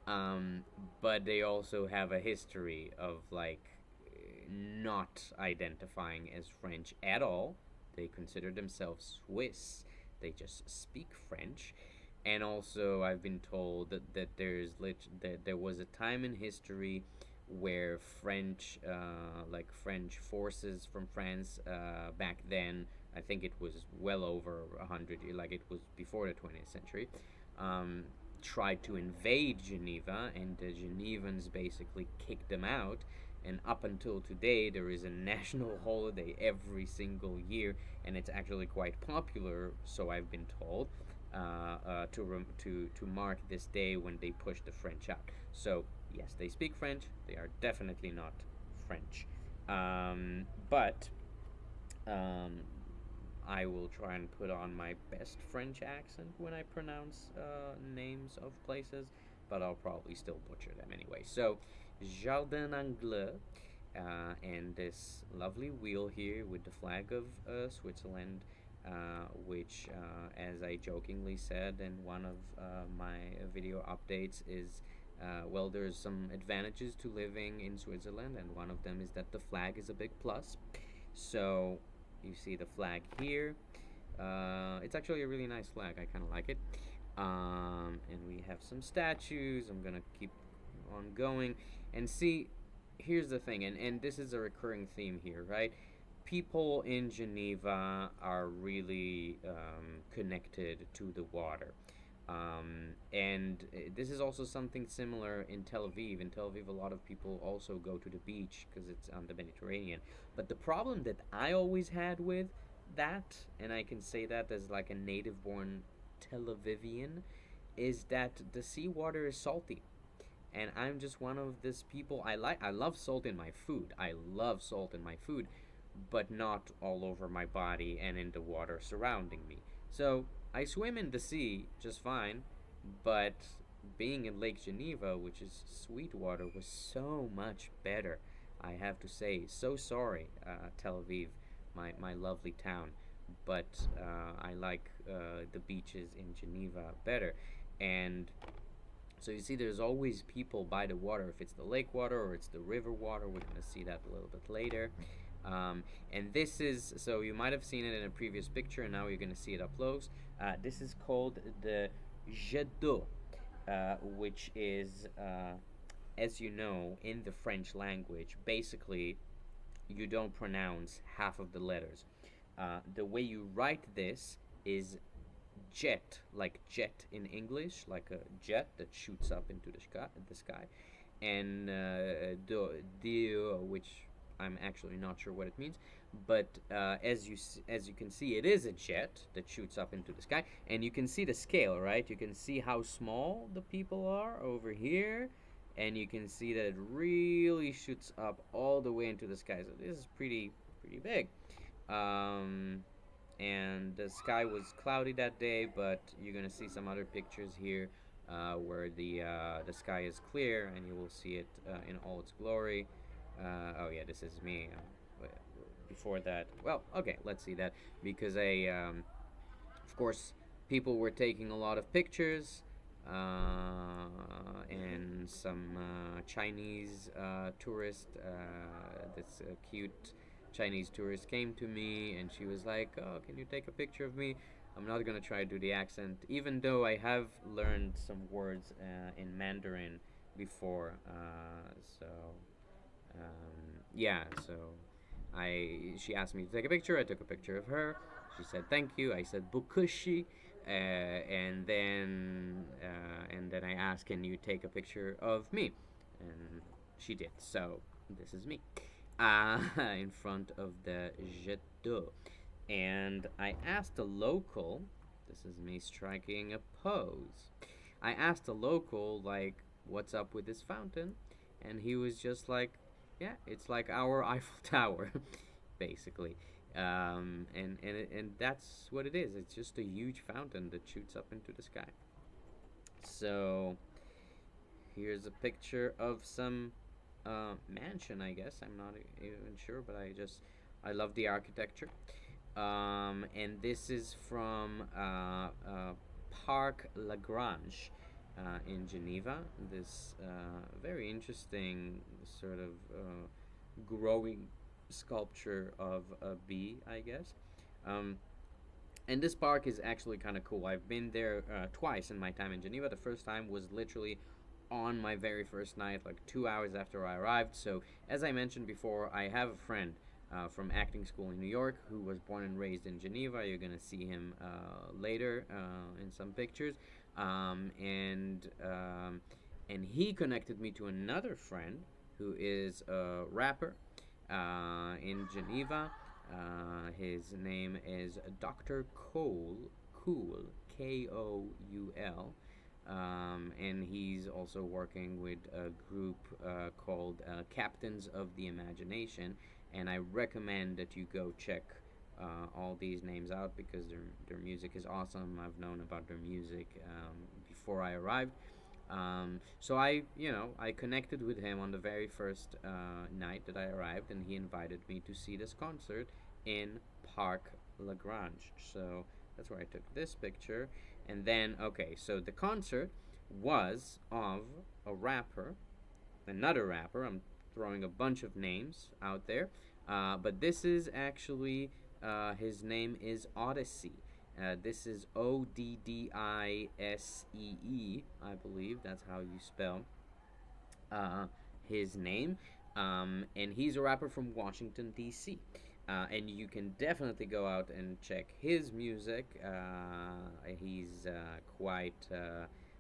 Speaker 1: Um, but they also have a history of like not identifying as French at all. They consider themselves Swiss. They just speak French. And also, I've been told that there was a time in history where French forces from France back then, I think it was well over 100 years, like it was before the 20th century, um, tried to invade Geneva, and the Genevans basically kicked them out. And up until today, there is a national holiday every single year, and it's actually quite popular. So I've been told to mark this day when they push the French out. So yes, they speak French. They are definitely not French, but um, I will try and put on my best French accent when I pronounce names of places, but I'll probably still butcher them anyway. So, Jardin Anglais, and this lovely wheel here with the flag of Switzerland, which, as I jokingly said in one of my video updates, is well, there's some advantages to living in Switzerland, and one of them is that the flag is a big plus. So, you see the flag here. It's actually a really nice flag. I kind of like it. And we have some statues. I'm gonna keep on going and see. Here's the thing, and this is a recurring theme here, right? People in Geneva are really connected to the water. And this is also something similar in Tel Aviv. In Tel Aviv, a lot of people also go to the beach because it's on the Mediterranean. But the problem that I always had with that, and I can say that as like a native born Tel Avivian, is that the seawater is salty. And I'm just one of these people. I love salt in my food. I love salt in my food, but not all over my body and in the water surrounding me. So I swim in the sea just fine, but being in Lake Geneva, which is sweet water, was so much better. I have to say, so sorry, Tel Aviv, my lovely town, but I like the beaches in Geneva better. And so you see, there's always people by the water. If it's the lake water or it's the river water, we're gonna see that a little bit later. And this is, so you might have seen it in a previous picture, and now you're gonna see it up close. This is called the jet d'eau, which is, as you know, in the French language, basically you don't pronounce half of the letters. The way you write this is jet, like jet in English, like a jet that shoots up into the sky, and which I'm actually not sure what it means, but as you can see, it is a jet that shoots up into the sky, and you can see the scale, right? You can see how small the people are over here, and you can see that it really shoots up all the way into the sky. So this is pretty big. Um, and the sky was cloudy that day, but you're gonna see some other pictures here where the sky is clear, and you will see it in all its glory. Oh yeah, this is me. Before that, well, okay, let's see that because of course, people were taking a lot of pictures, and some Chinese tourist, this cute Chinese tourist came to me, and she was like, "Oh, can you take a picture of me?" I'm not gonna try to do the accent, even though I have learned some words in Mandarin before. So yeah, so she asked me to take a picture. I took a picture of her. She said thank you. I said bukushi, and then I asked, can you take a picture of me? And she did. So this is me, in front of the jet d'eau. And I asked a local. This is me striking a pose. I asked a local like, "What's up with this fountain?" And he was just like, "Yeah, it's like our Eiffel Tower, basically." And that's what it is. It's just a huge fountain that shoots up into the sky. So here's a picture of some mansion. I guess I'm not even sure, but I love the architecture. And this is from Parc Lagrange in Geneva. This very interesting sort of growing sculpture of a bee, I guess. Um, and this park is actually kind of cool. I've been there twice in my time in Geneva. The first time was literally on my very first night, like 2 hours after I arrived. So, as I mentioned before, I have a friend from acting school in New York who was born and raised in Geneva. You're going to see him later in some pictures. And he connected me to another friend who is a rapper in Geneva. His name is Dr. Koul, Koul, and he's also working with a group called Captains of the Imagination. And I recommend that you go check all these names out because their music is awesome. I've known about their music before I arrived. So I connected with him on the very first night that I arrived, and he invited me to see this concert in Parc Lagrange. So that's where I took this picture. And then, okay, so the concert was of a rapper, another rapper. I'm throwing a bunch of names out there, but this is actually his name is Odyssey. This is Oddisee, I believe. That's how you spell his name. And he's a rapper from Washington, D.C. And you can definitely go out and check his music. He's quite.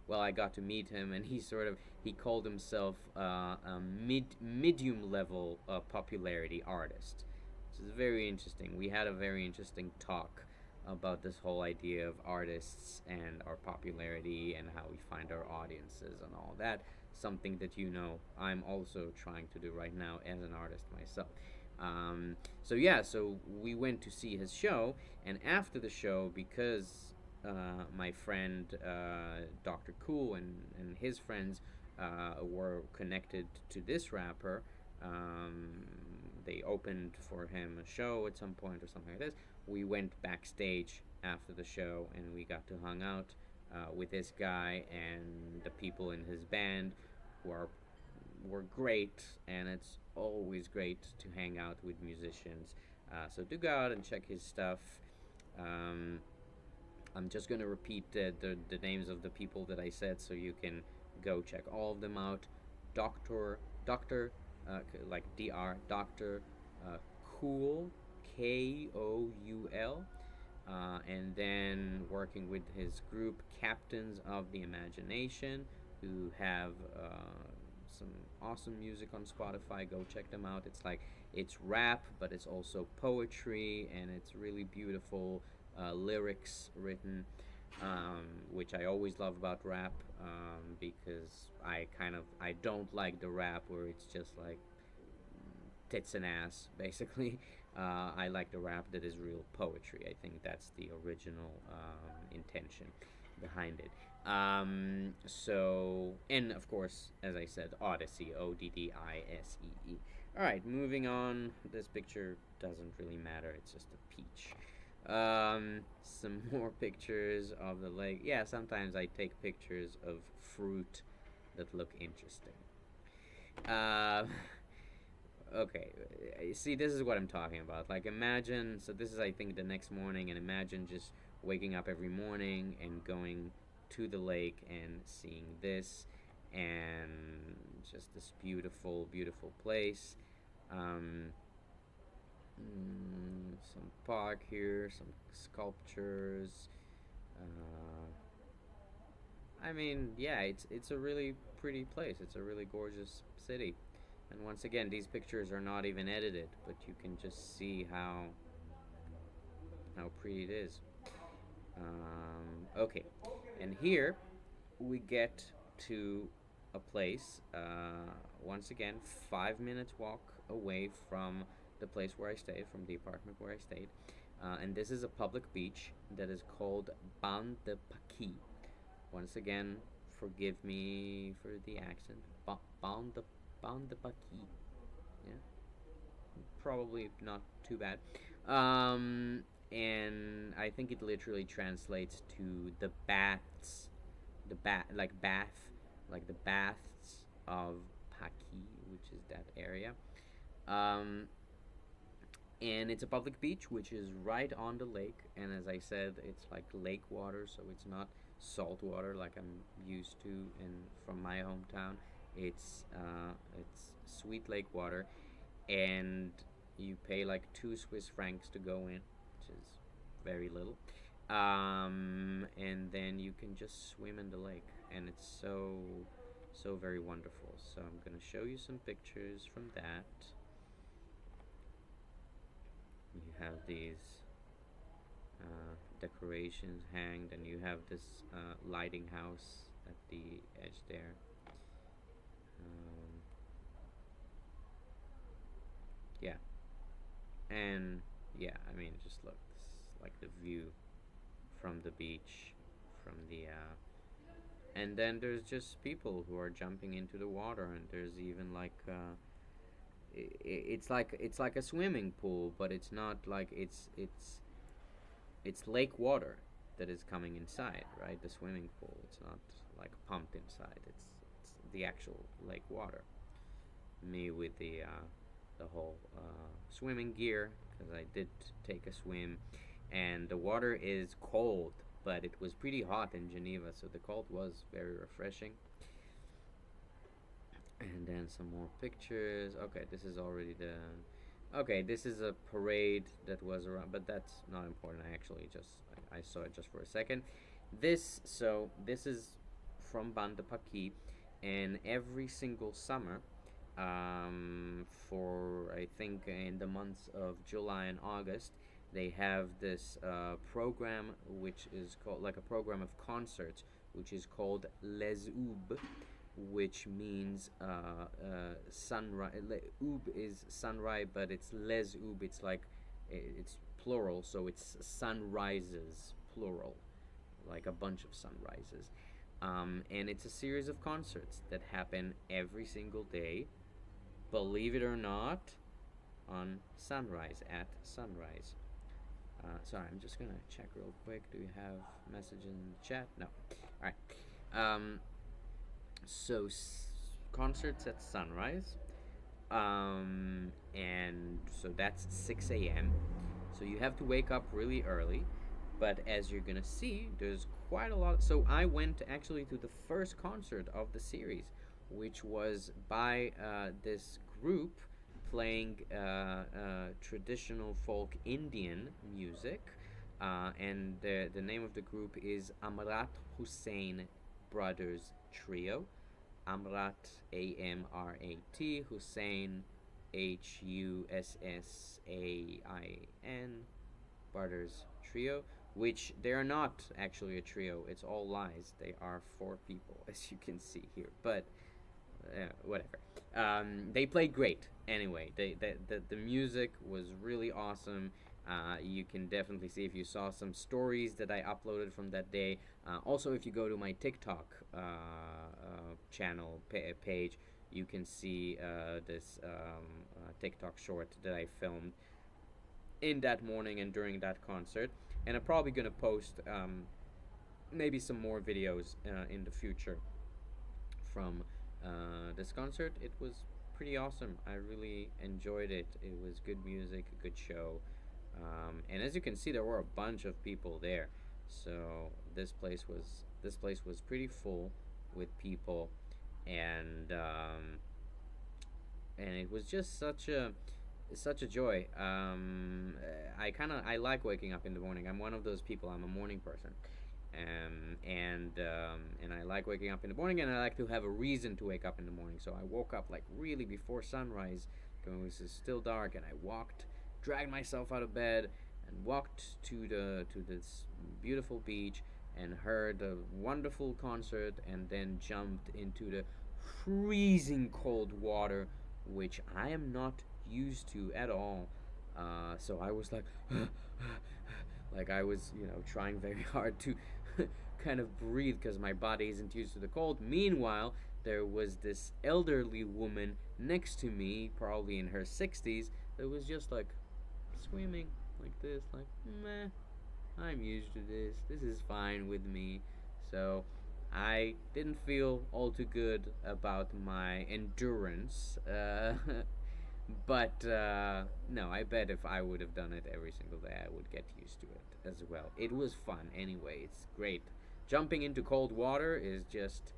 Speaker 1: Well, I got to meet him, and he called himself a medium level popularity artist. Which is very interesting. We had a very interesting talk about this whole idea of artists and our popularity and how we find our audiences and all that. Something that I'm also trying to do right now as an artist myself. So yeah, so we went to see his show, and after the show, because my friend Dr. Cool and his friends were connected to this rapper, they opened for him a show at some point or something like this. We went backstage after the show, and we got to hang out with this guy and the people in his band who were great, and it's always great to hang out with musicians. So do go out and check his stuff. I'm just gonna repeat the names of the people that I said, so you can go check all of them out. Doctor, like Dr. Doctor Cool, Koul, and then working with his group Captains of the Imagination, who have some awesome music on Spotify. Go check them out. It's rap, but it's also poetry, and it's really beautiful lyrics written, which I always love about rap, because I don't like the rap where it's just like tits and ass, basically. I like the rap that is real poetry. I think that's the original intention behind it. And of course, as I said, Odyssey, Oddisee. All right, moving on. This picture doesn't really matter. It's just a peach. Some more pictures of the lake. Yeah, sometimes I take pictures of fruit that look interesting. Uh, okay, see, this is what I'm talking about. Like, imagine. So this is, I think, the next morning, and imagine just waking up every morning and going to the lake and seeing this, and just this beautiful, beautiful place. Um, some park here, some sculptures. I mean, yeah, it's a really pretty place. It's a really gorgeous city. And once again, these pictures are not even edited, but you can just see how pretty it is. Okay, and here we get to a place. Once again, 5 minutes walk away from the place where I stayed, from the apartment where I stayed. And this is a public beach that is called Ban de Paki. Once again, forgive me for the accent. Ban de Paki. Yeah, probably not too bad. And I think it literally translates to the baths, like the baths of Paki, which is that area. Um, and it's a public beach which is right on the lake. And as I said, it's like lake water, so it's not salt water like I'm used to in from my hometown. It's sweet lake water, and you pay like 2 Swiss francs to go in, which is very little. And then you can just swim in the lake, and it's so very wonderful. So I'm gonna show you some pictures from that. You have these decorations hanged, and you have this lighting house at the edge there. Yeah, and yeah, I mean, just look, this is like the view from the beach, from the and then there's just people who are jumping into the water, and there's even like it's like a swimming pool, but it's not like it's lake water that is coming inside, right? The swimming pool. It's not like pumped inside. It's the actual lake water. Me with the whole swimming gear, because I did take a swim, and the water is cold, but it was pretty hot in Geneva, so the cold was very refreshing. And then some more pictures. Okay, this is already the. Okay, this is a parade that was around, but that's not important. I saw it just for a second. This is from Banda Paki, and every single summer, for I think in the months of July and August, they have this program which is called like a program of concerts, which is called Les Oubs, which means sunrise. Oub is sunrise, but it's Les Oubs. It's like it's plural, so it's sunrises plural, like a bunch of sunrises. And it's a series of concerts that happen every single day, believe it or not, on sunrise at sunrise. Sorry, I'm just gonna check real quick. Do you have message in the chat? No. All right. So concerts at sunrise, and so that's 6 a.m. So you have to wake up really early. But as you're gonna see, there's quite a lot. So I went actually to the first concert of the series, which was by this group playing traditional folk Indian music, and the name of the group is Amrat Hussain Brothers Trio. Amrat, Amrat, Hussain, Hussain, Brothers Trio, which they are not actually a trio. It's all lies. They are 4 people, as you can see here. But whatever. They played great. Anyway, the music was really awesome. You can definitely see if you saw some stories that I uploaded from that day. Also, if you go to my TikTok channel page, you can see this TikTok short that I filmed in that morning and during that concert. And I'm probably gonna post maybe some more videos in the future from this concert. It was pretty awesome. I really enjoyed it. It was good music, a good show, and as you can see, there were a bunch of people there. So this place was pretty full with people, and it was just such a joy. I like waking up in the morning. I'm one of those people. I'm a morning person, and I like waking up in the morning, and I like to have a reason to wake up in the morning. So I woke up like really before sunrise, because it was still dark, and I dragged myself out of bed, and walked to this beautiful beach, and heard a wonderful concert, and then jumped into the freezing cold water, which I am not used to at all. So I was like, like I was, trying very hard to kind of breathe because my body isn't used to the cold. Meanwhile, there was this elderly woman next to me, probably in her 60s, that was just like screaming like this, like, meh, I'm used to this. This is fine with me. So I didn't feel all too good about my endurance. But no, I bet if I would have done it every single day, I would get used to it as well. It was fun anyway. It's great. Jumping into cold water is just,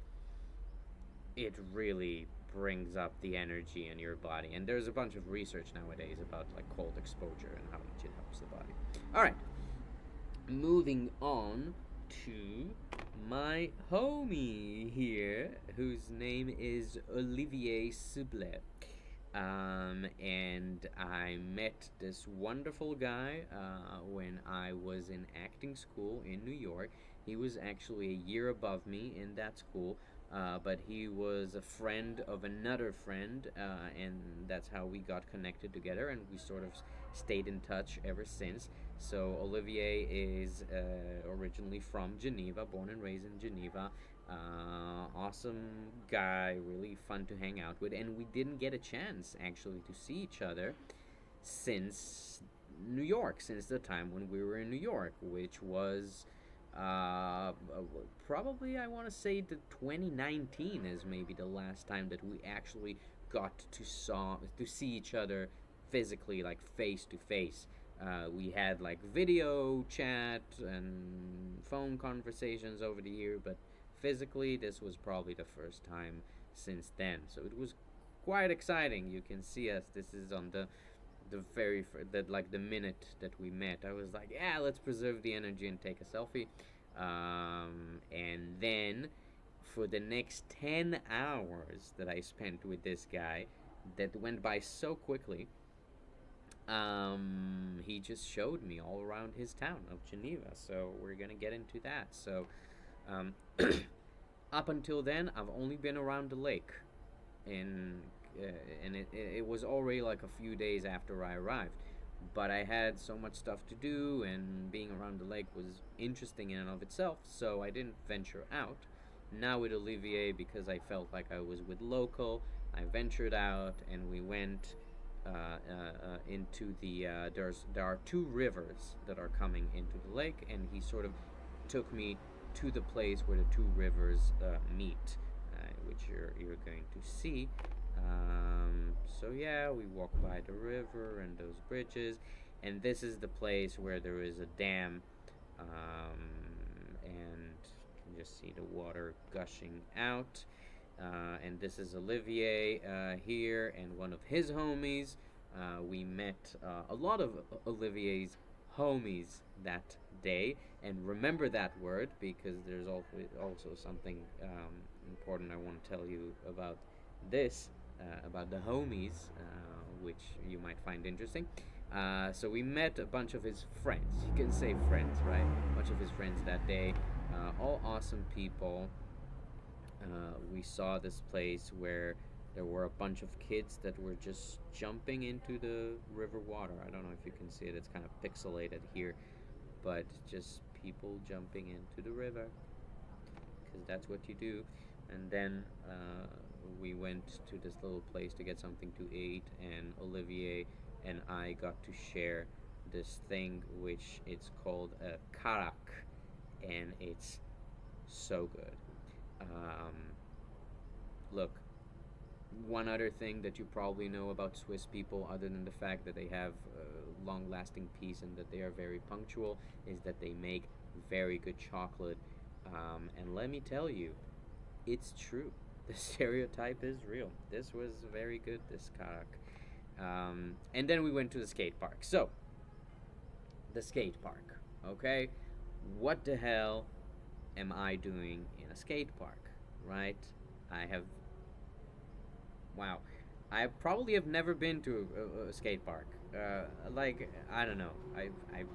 Speaker 1: it really brings up the energy in your body. And there's a bunch of research nowadays about like cold exposure and how much it helps the body. All right, moving on to my homie here, whose name is Olivier Sublet. And I met this wonderful guy when I was in acting school in New York. He was actually a year above me in that school, but he was a friend of another friend, and that's how we got connected together, and we sort of stayed in touch ever since. So Olivier is originally from Geneva, born and raised in Geneva. Awesome guy, really fun to hang out with, and we didn't get a chance actually to see each other since New York, since the time when we were in New York, which was probably, I want to say, the 2019 is maybe the last time that we actually got to see each other physically, like face to face. We had like video chat and phone conversations over the year, but physically, this was probably the first time since then. So it was quite exciting. You can see us. This is on the very that like the minute that we met. I was like, yeah, let's preserve the energy and take a selfie. And then for the next 10 hours that I spent with this guy, that went by so quickly. He just showed me all around his town of Geneva. So we're gonna get into that. So um, up until then, I've only been around the lake, and it was already like a few days after I arrived. But I had so much stuff to do, and being around the lake was interesting in and of itself, so I didn't venture out. Now with Olivier, because I felt like I was with local, I ventured out, and we went into there are two rivers that are coming into the lake, and he sort of took me to the place where the two rivers meet, which you're going to see. So yeah, we walk by the river and those bridges, and this is the place where there is a dam, and you can just see the water gushing out. And this is Olivier here, and one of his homies. We met a lot of Olivier's homies that day, and remember that word, because there's also something important I want to tell you about this, about the homies, which you might find interesting. So we met a bunch of his friends. You can say friends, right? A bunch of his friends that day. All awesome people. We saw this place where There were a bunch of kids that were just jumping into the river water. I don't know if you can see it, it's kind of pixelated here, but just people jumping into the river because that's what you do. And then we went to this little place to get something to eat, and Olivier and I got to share this thing which it's called a karak, and it's so good. Um, Look, one other thing that you probably know about Swiss people, other than the fact that they have long lasting peace and that they are very punctual, is that they make very good chocolate. And let me tell you, it's true. The stereotype is real. This was very good, this karak. And then we went to the skate park. So, the skate park, okay? What the hell am I doing in a skate park, right? I have Wow. I probably have never been to a skate park. Like, I don't know. I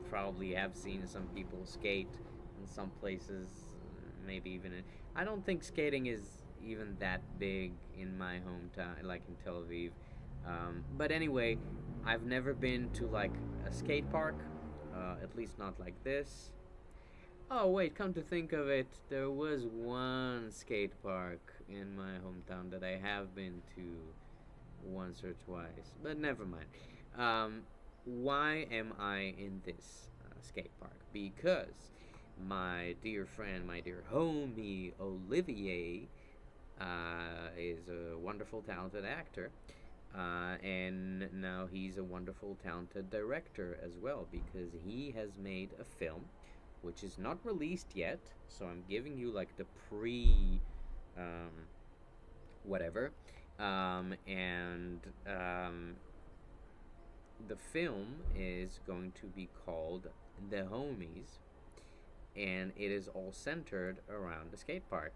Speaker 1: probably have seen some people skate in some places, maybe even in. I don't think skating is even that big in my hometown, like in Tel Aviv. But anyway, I've never been to like a skate park, at least not like this. Oh, wait, come to think of it, there was one skate park in my hometown that I have been to once or twice, but never mind. Um, why am I in this skate park? Because my dear friend, my dear homie Olivier is a wonderful, talented actor. And now he's a wonderful, talented director as well because he has made a film which is not released yet. So I'm giving you like the pre whatever. And the film is going to be called The Homies, and it is all centered around the skate park,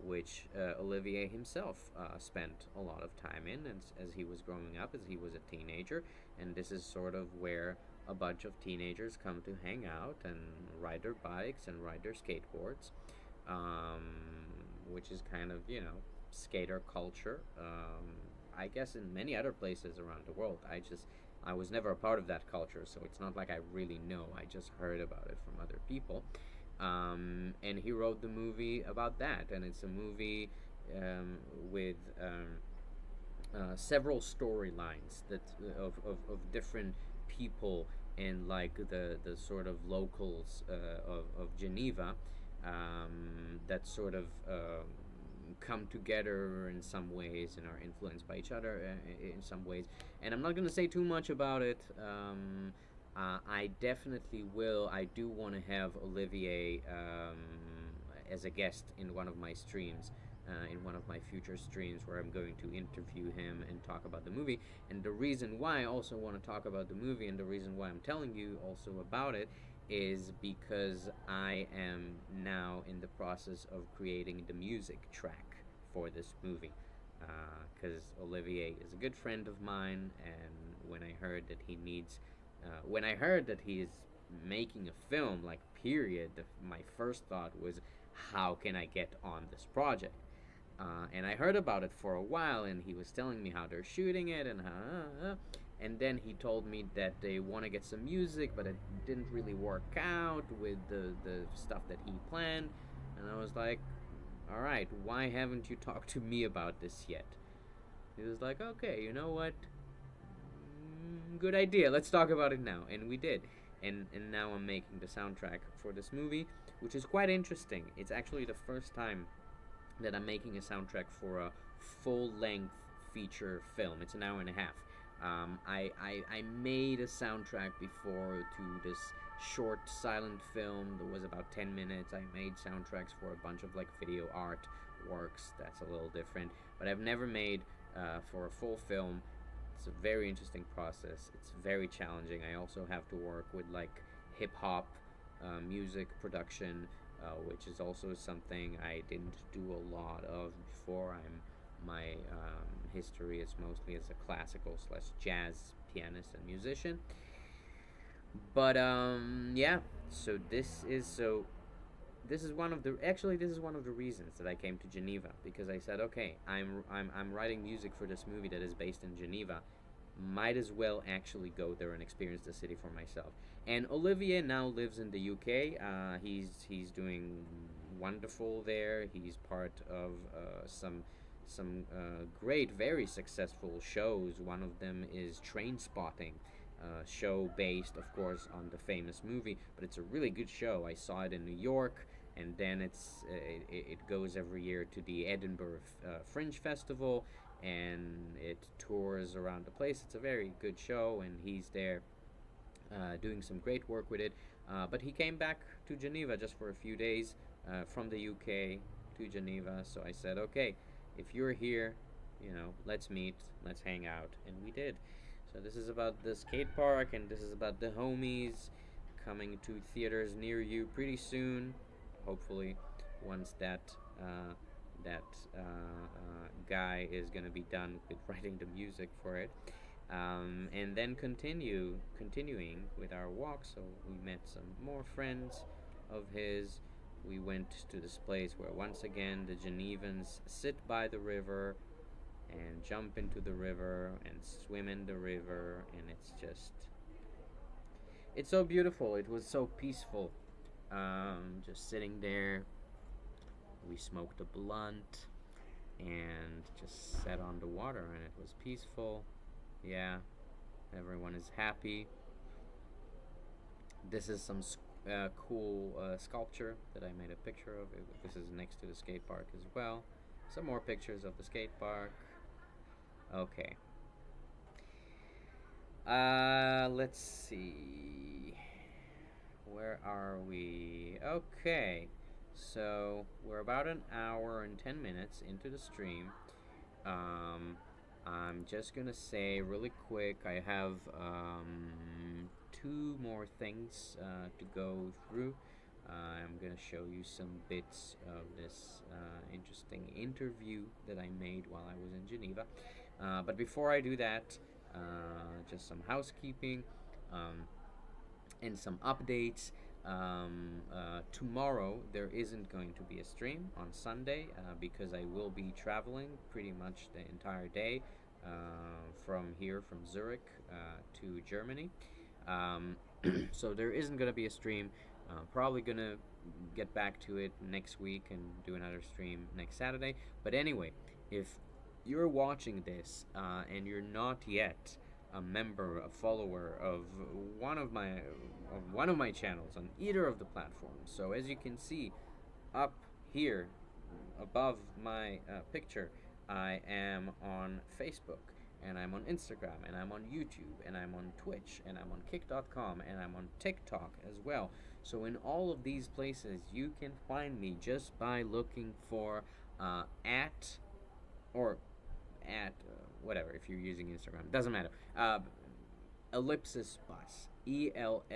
Speaker 1: which Olivier himself spent a lot of time in as he was growing up, as he was a teenager. And this is sort of where a bunch of teenagers come to hang out and ride their bikes and ride their skateboards, which is kind of, skater culture. I guess in many other places around the world. I was never a part of that culture, so it's not like I really know. I just heard about it from other people. And he wrote the movie about that, and it's a movie with several storylines that of different people and like the sort of locals of Geneva that sort of come together in some ways and are influenced by each other in some ways. And I'm not going to say too much about it. I definitely will. I do want to have Olivier as a guest in one of my streams, in one of my future streams where I'm going to interview him and talk about the movie. And the reason why I also want to talk about the movie, and the reason why I'm telling you also about it, is because I am now in the process of creating the music track for this movie. Because Olivier is a good friend of mine, and when I heard that when I heard that he is making a film, like period, my first thought was, how can I get on this project? And I heard about it for a while, and he was telling me how they're shooting it and and then he told me that they want to get some music, but it didn't really work out with the stuff that he planned. And I was like, all right, why haven't you talked to me about this yet? He was like, okay, you know what? Good idea. Let's talk about it now. And we did. And now I'm making the soundtrack for this movie, which is quite interesting. It's actually the first time that I'm making a soundtrack for a full-length feature film. It's an hour and a half. I made a soundtrack before to this short silent film that was about 10 minutes. I made soundtracks for a bunch of like video art works. That's a little different. But I've never made for a full film. It's a very interesting process. It's very challenging. I also have to work with like hip-hop music production, which is also something I didn't do a lot of before. My history is mostly as a classical / jazz pianist and musician. But yeah, so this is so this is one of the actually this is one of the reasons that I came to Geneva, because I said, okay, I'm writing music for this movie that is based in Geneva. Might as well actually go there and experience the city for myself. And Olivier now lives in the UK. He's doing wonderful there. He's part of some great, very successful shows. One of them is Train Spotting, show based, of course, on the famous movie. But it's a really good show. I saw it in New York, and then it goes every year to the Edinburgh Fringe Festival, and it tours around the place. It's a very good show, and he's there doing some great work with it. But he came back to Geneva just for a few days from the UK to Geneva. So I said, okay, if you're here, let's meet, let's hang out, and we did. So this is about the skate park, and this is about the homies coming to theaters near you pretty soon. Hopefully, once that guy is gonna be done with writing the music for it, and then continuing with our walk. So we met some more friends of his. We went to this place where once again the Genevans sit by the river and jump into the river and swim in the river, and it's so beautiful. It was so peaceful, just sitting there. We smoked a blunt and just sat on the water, and it was peaceful. Yeah, everyone is happy. This is some cool sculpture that I made a picture of. This is next to the skate park as well. Some more pictures of the skate park. Okay. Let's see. Where are we? Okay. So we're about an hour and 10 minutes into the stream. I'm just gonna say really quick, I have two more things to go through. I'm gonna show you some bits of this interesting interview that I made while I was in Geneva. But before I do that, just some housekeeping and some updates. Tomorrow there isn't going to be a stream on Sunday because I will be traveling pretty much the entire day from Zurich to Germany. So there isn't going to be a stream. Probably going to get back to it next week and do another stream next Saturday. But anyway, if you're watching this and you're not yet a member, a follower of one of my channels on either of the platforms. So as you can see up here above my picture, I am on Facebook, and I'm on Instagram, and I'm on YouTube, and I'm on Twitch, and I'm on Kick.com, and I'm on TikTok as well. So in all of these places you can find me just by looking for at whatever, if you're using Instagram, it doesn't matter. Ellipsis Bus, ELLIPSISBUS.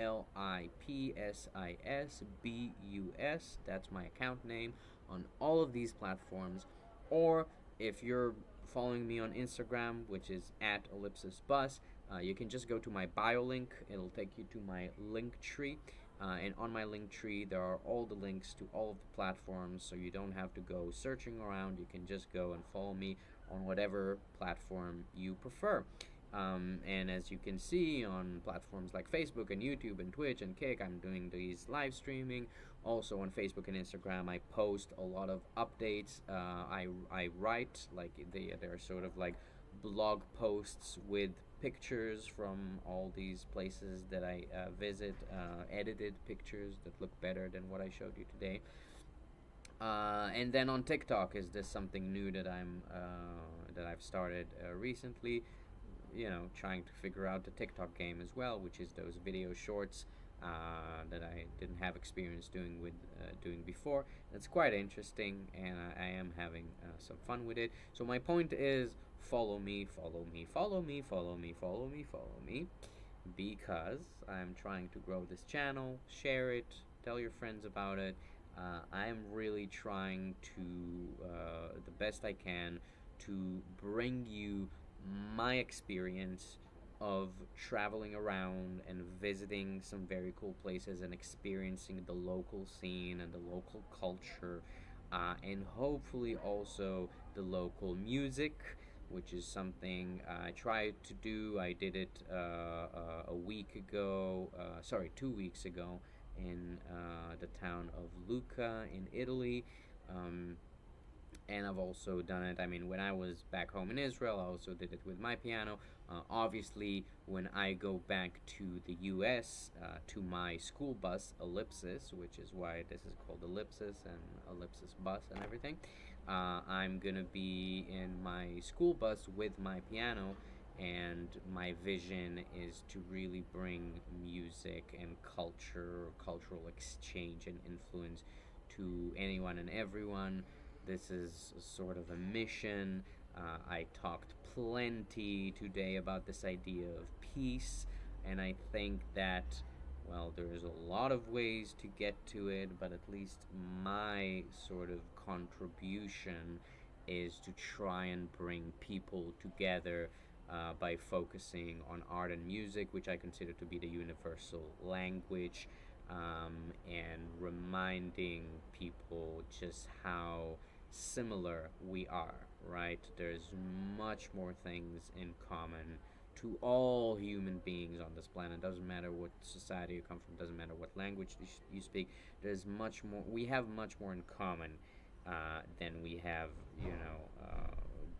Speaker 1: That's my account name on all of these platforms. Or if you're following me on Instagram, which is at Ellipsis Bus, you can just go to my bio link. It'll take you to my link tree. And on my link tree, there are all the links to all of the platforms, so you don't have to go searching around. You can just go and follow me on whatever platform you prefer. And as you can see on platforms like Facebook and YouTube and Twitch and Kick, I'm doing these live streaming. Also on Facebook and Instagram, I post a lot of updates. I write, like they're sort of like blog posts with pictures from all these places that I visit, edited pictures that look better than what I showed you today. And then on TikTok, is this something new that I've started recently? Trying to figure out the TikTok game as well, which is those video shorts that I didn't have experience doing before. It's quite interesting, and I am having some fun with it. So my point is, follow me, because I'm trying to grow this channel. Share it, tell your friends about it. I'm really trying to, the best I can, to bring you my experience of traveling around and visiting some very cool places and experiencing the local scene and the local culture, and hopefully also the local music, which is something I tried to do. I did it a week ago, sorry, 2 weeks ago, in the town of Lucca in Italy. Um, and I've also done it. I mean, when I was back home in Israel, I also did it with my piano. Obviously, when I go back to the U.S., to my school bus, Ellipsis, which is why this is called Ellipsis and Ellipsis bus and everything, I'm gonna be in my school bus with my piano, and my vision is to really bring music and culture, cultural exchange and influence to anyone and everyone. This is sort of a mission. I talked plenty today about this idea of peace, and I think that, well, there's a lot of ways to get to it, but at least my sort of contribution is to try and bring people together by focusing on art and music, which I consider to be the universal language, and reminding people just how similar we are, right? There's much more things in common to all human beings on this planet. Doesn't matter what society you come from, doesn't matter what language you speak. There's much more, we have much more in common than we have,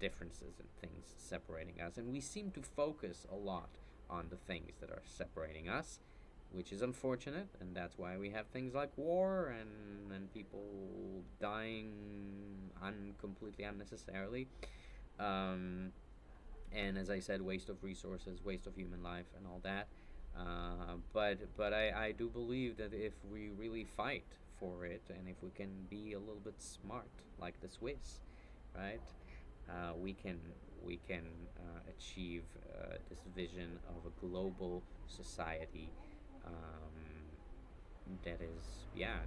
Speaker 1: differences and things separating us. And we seem to focus a lot on the things that are separating us, which is unfortunate, and that's why we have things like war and people dying completely unnecessarily. Um, and as I said, waste of resources, waste of human life, and all that. But I do believe that if we really fight for it, and if we can be a little bit smart, like the Swiss, right? We can achieve this vision of a global society,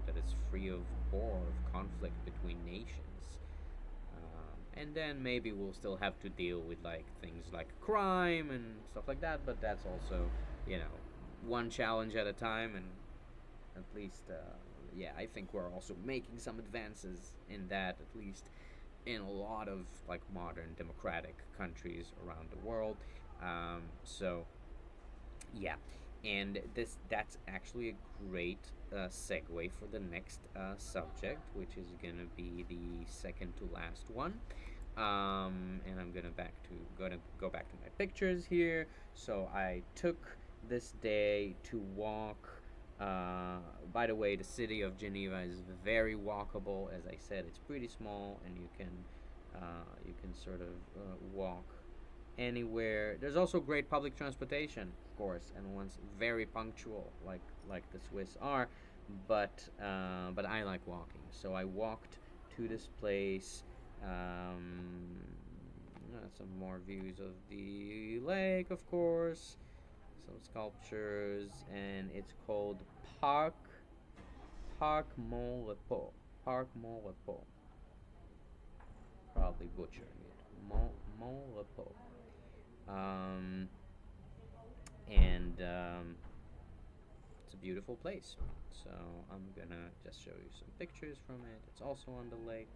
Speaker 1: that is free of war, of conflict between nations. And then maybe we'll still have to deal with like things like crime and stuff like that, but that's also, you know, one challenge at a time. And at least, yeah, I think we're also making some advances in that, at least in a lot of like modern democratic countries around the world. So yeah, and that's actually a great segue for the next subject, which is gonna be the second to last one. And I'm gonna go back to my pictures here. So I took this day to walk. By the way, the city of Geneva is very walkable. As I said, it's pretty small, and you can sort of walk anywhere. There's also great public transportation, of course, and one's very punctual, like the Swiss are. But I like walking, so I walked to this place. Some more views of the lake, of course. Some sculptures, and it's called Parc Parc Mont Repos. Parc Mont Repos. Probably butchering it. Mont Repos. Um, and it's a beautiful place. So I'm gonna just show you some pictures from it. It's also on the lake.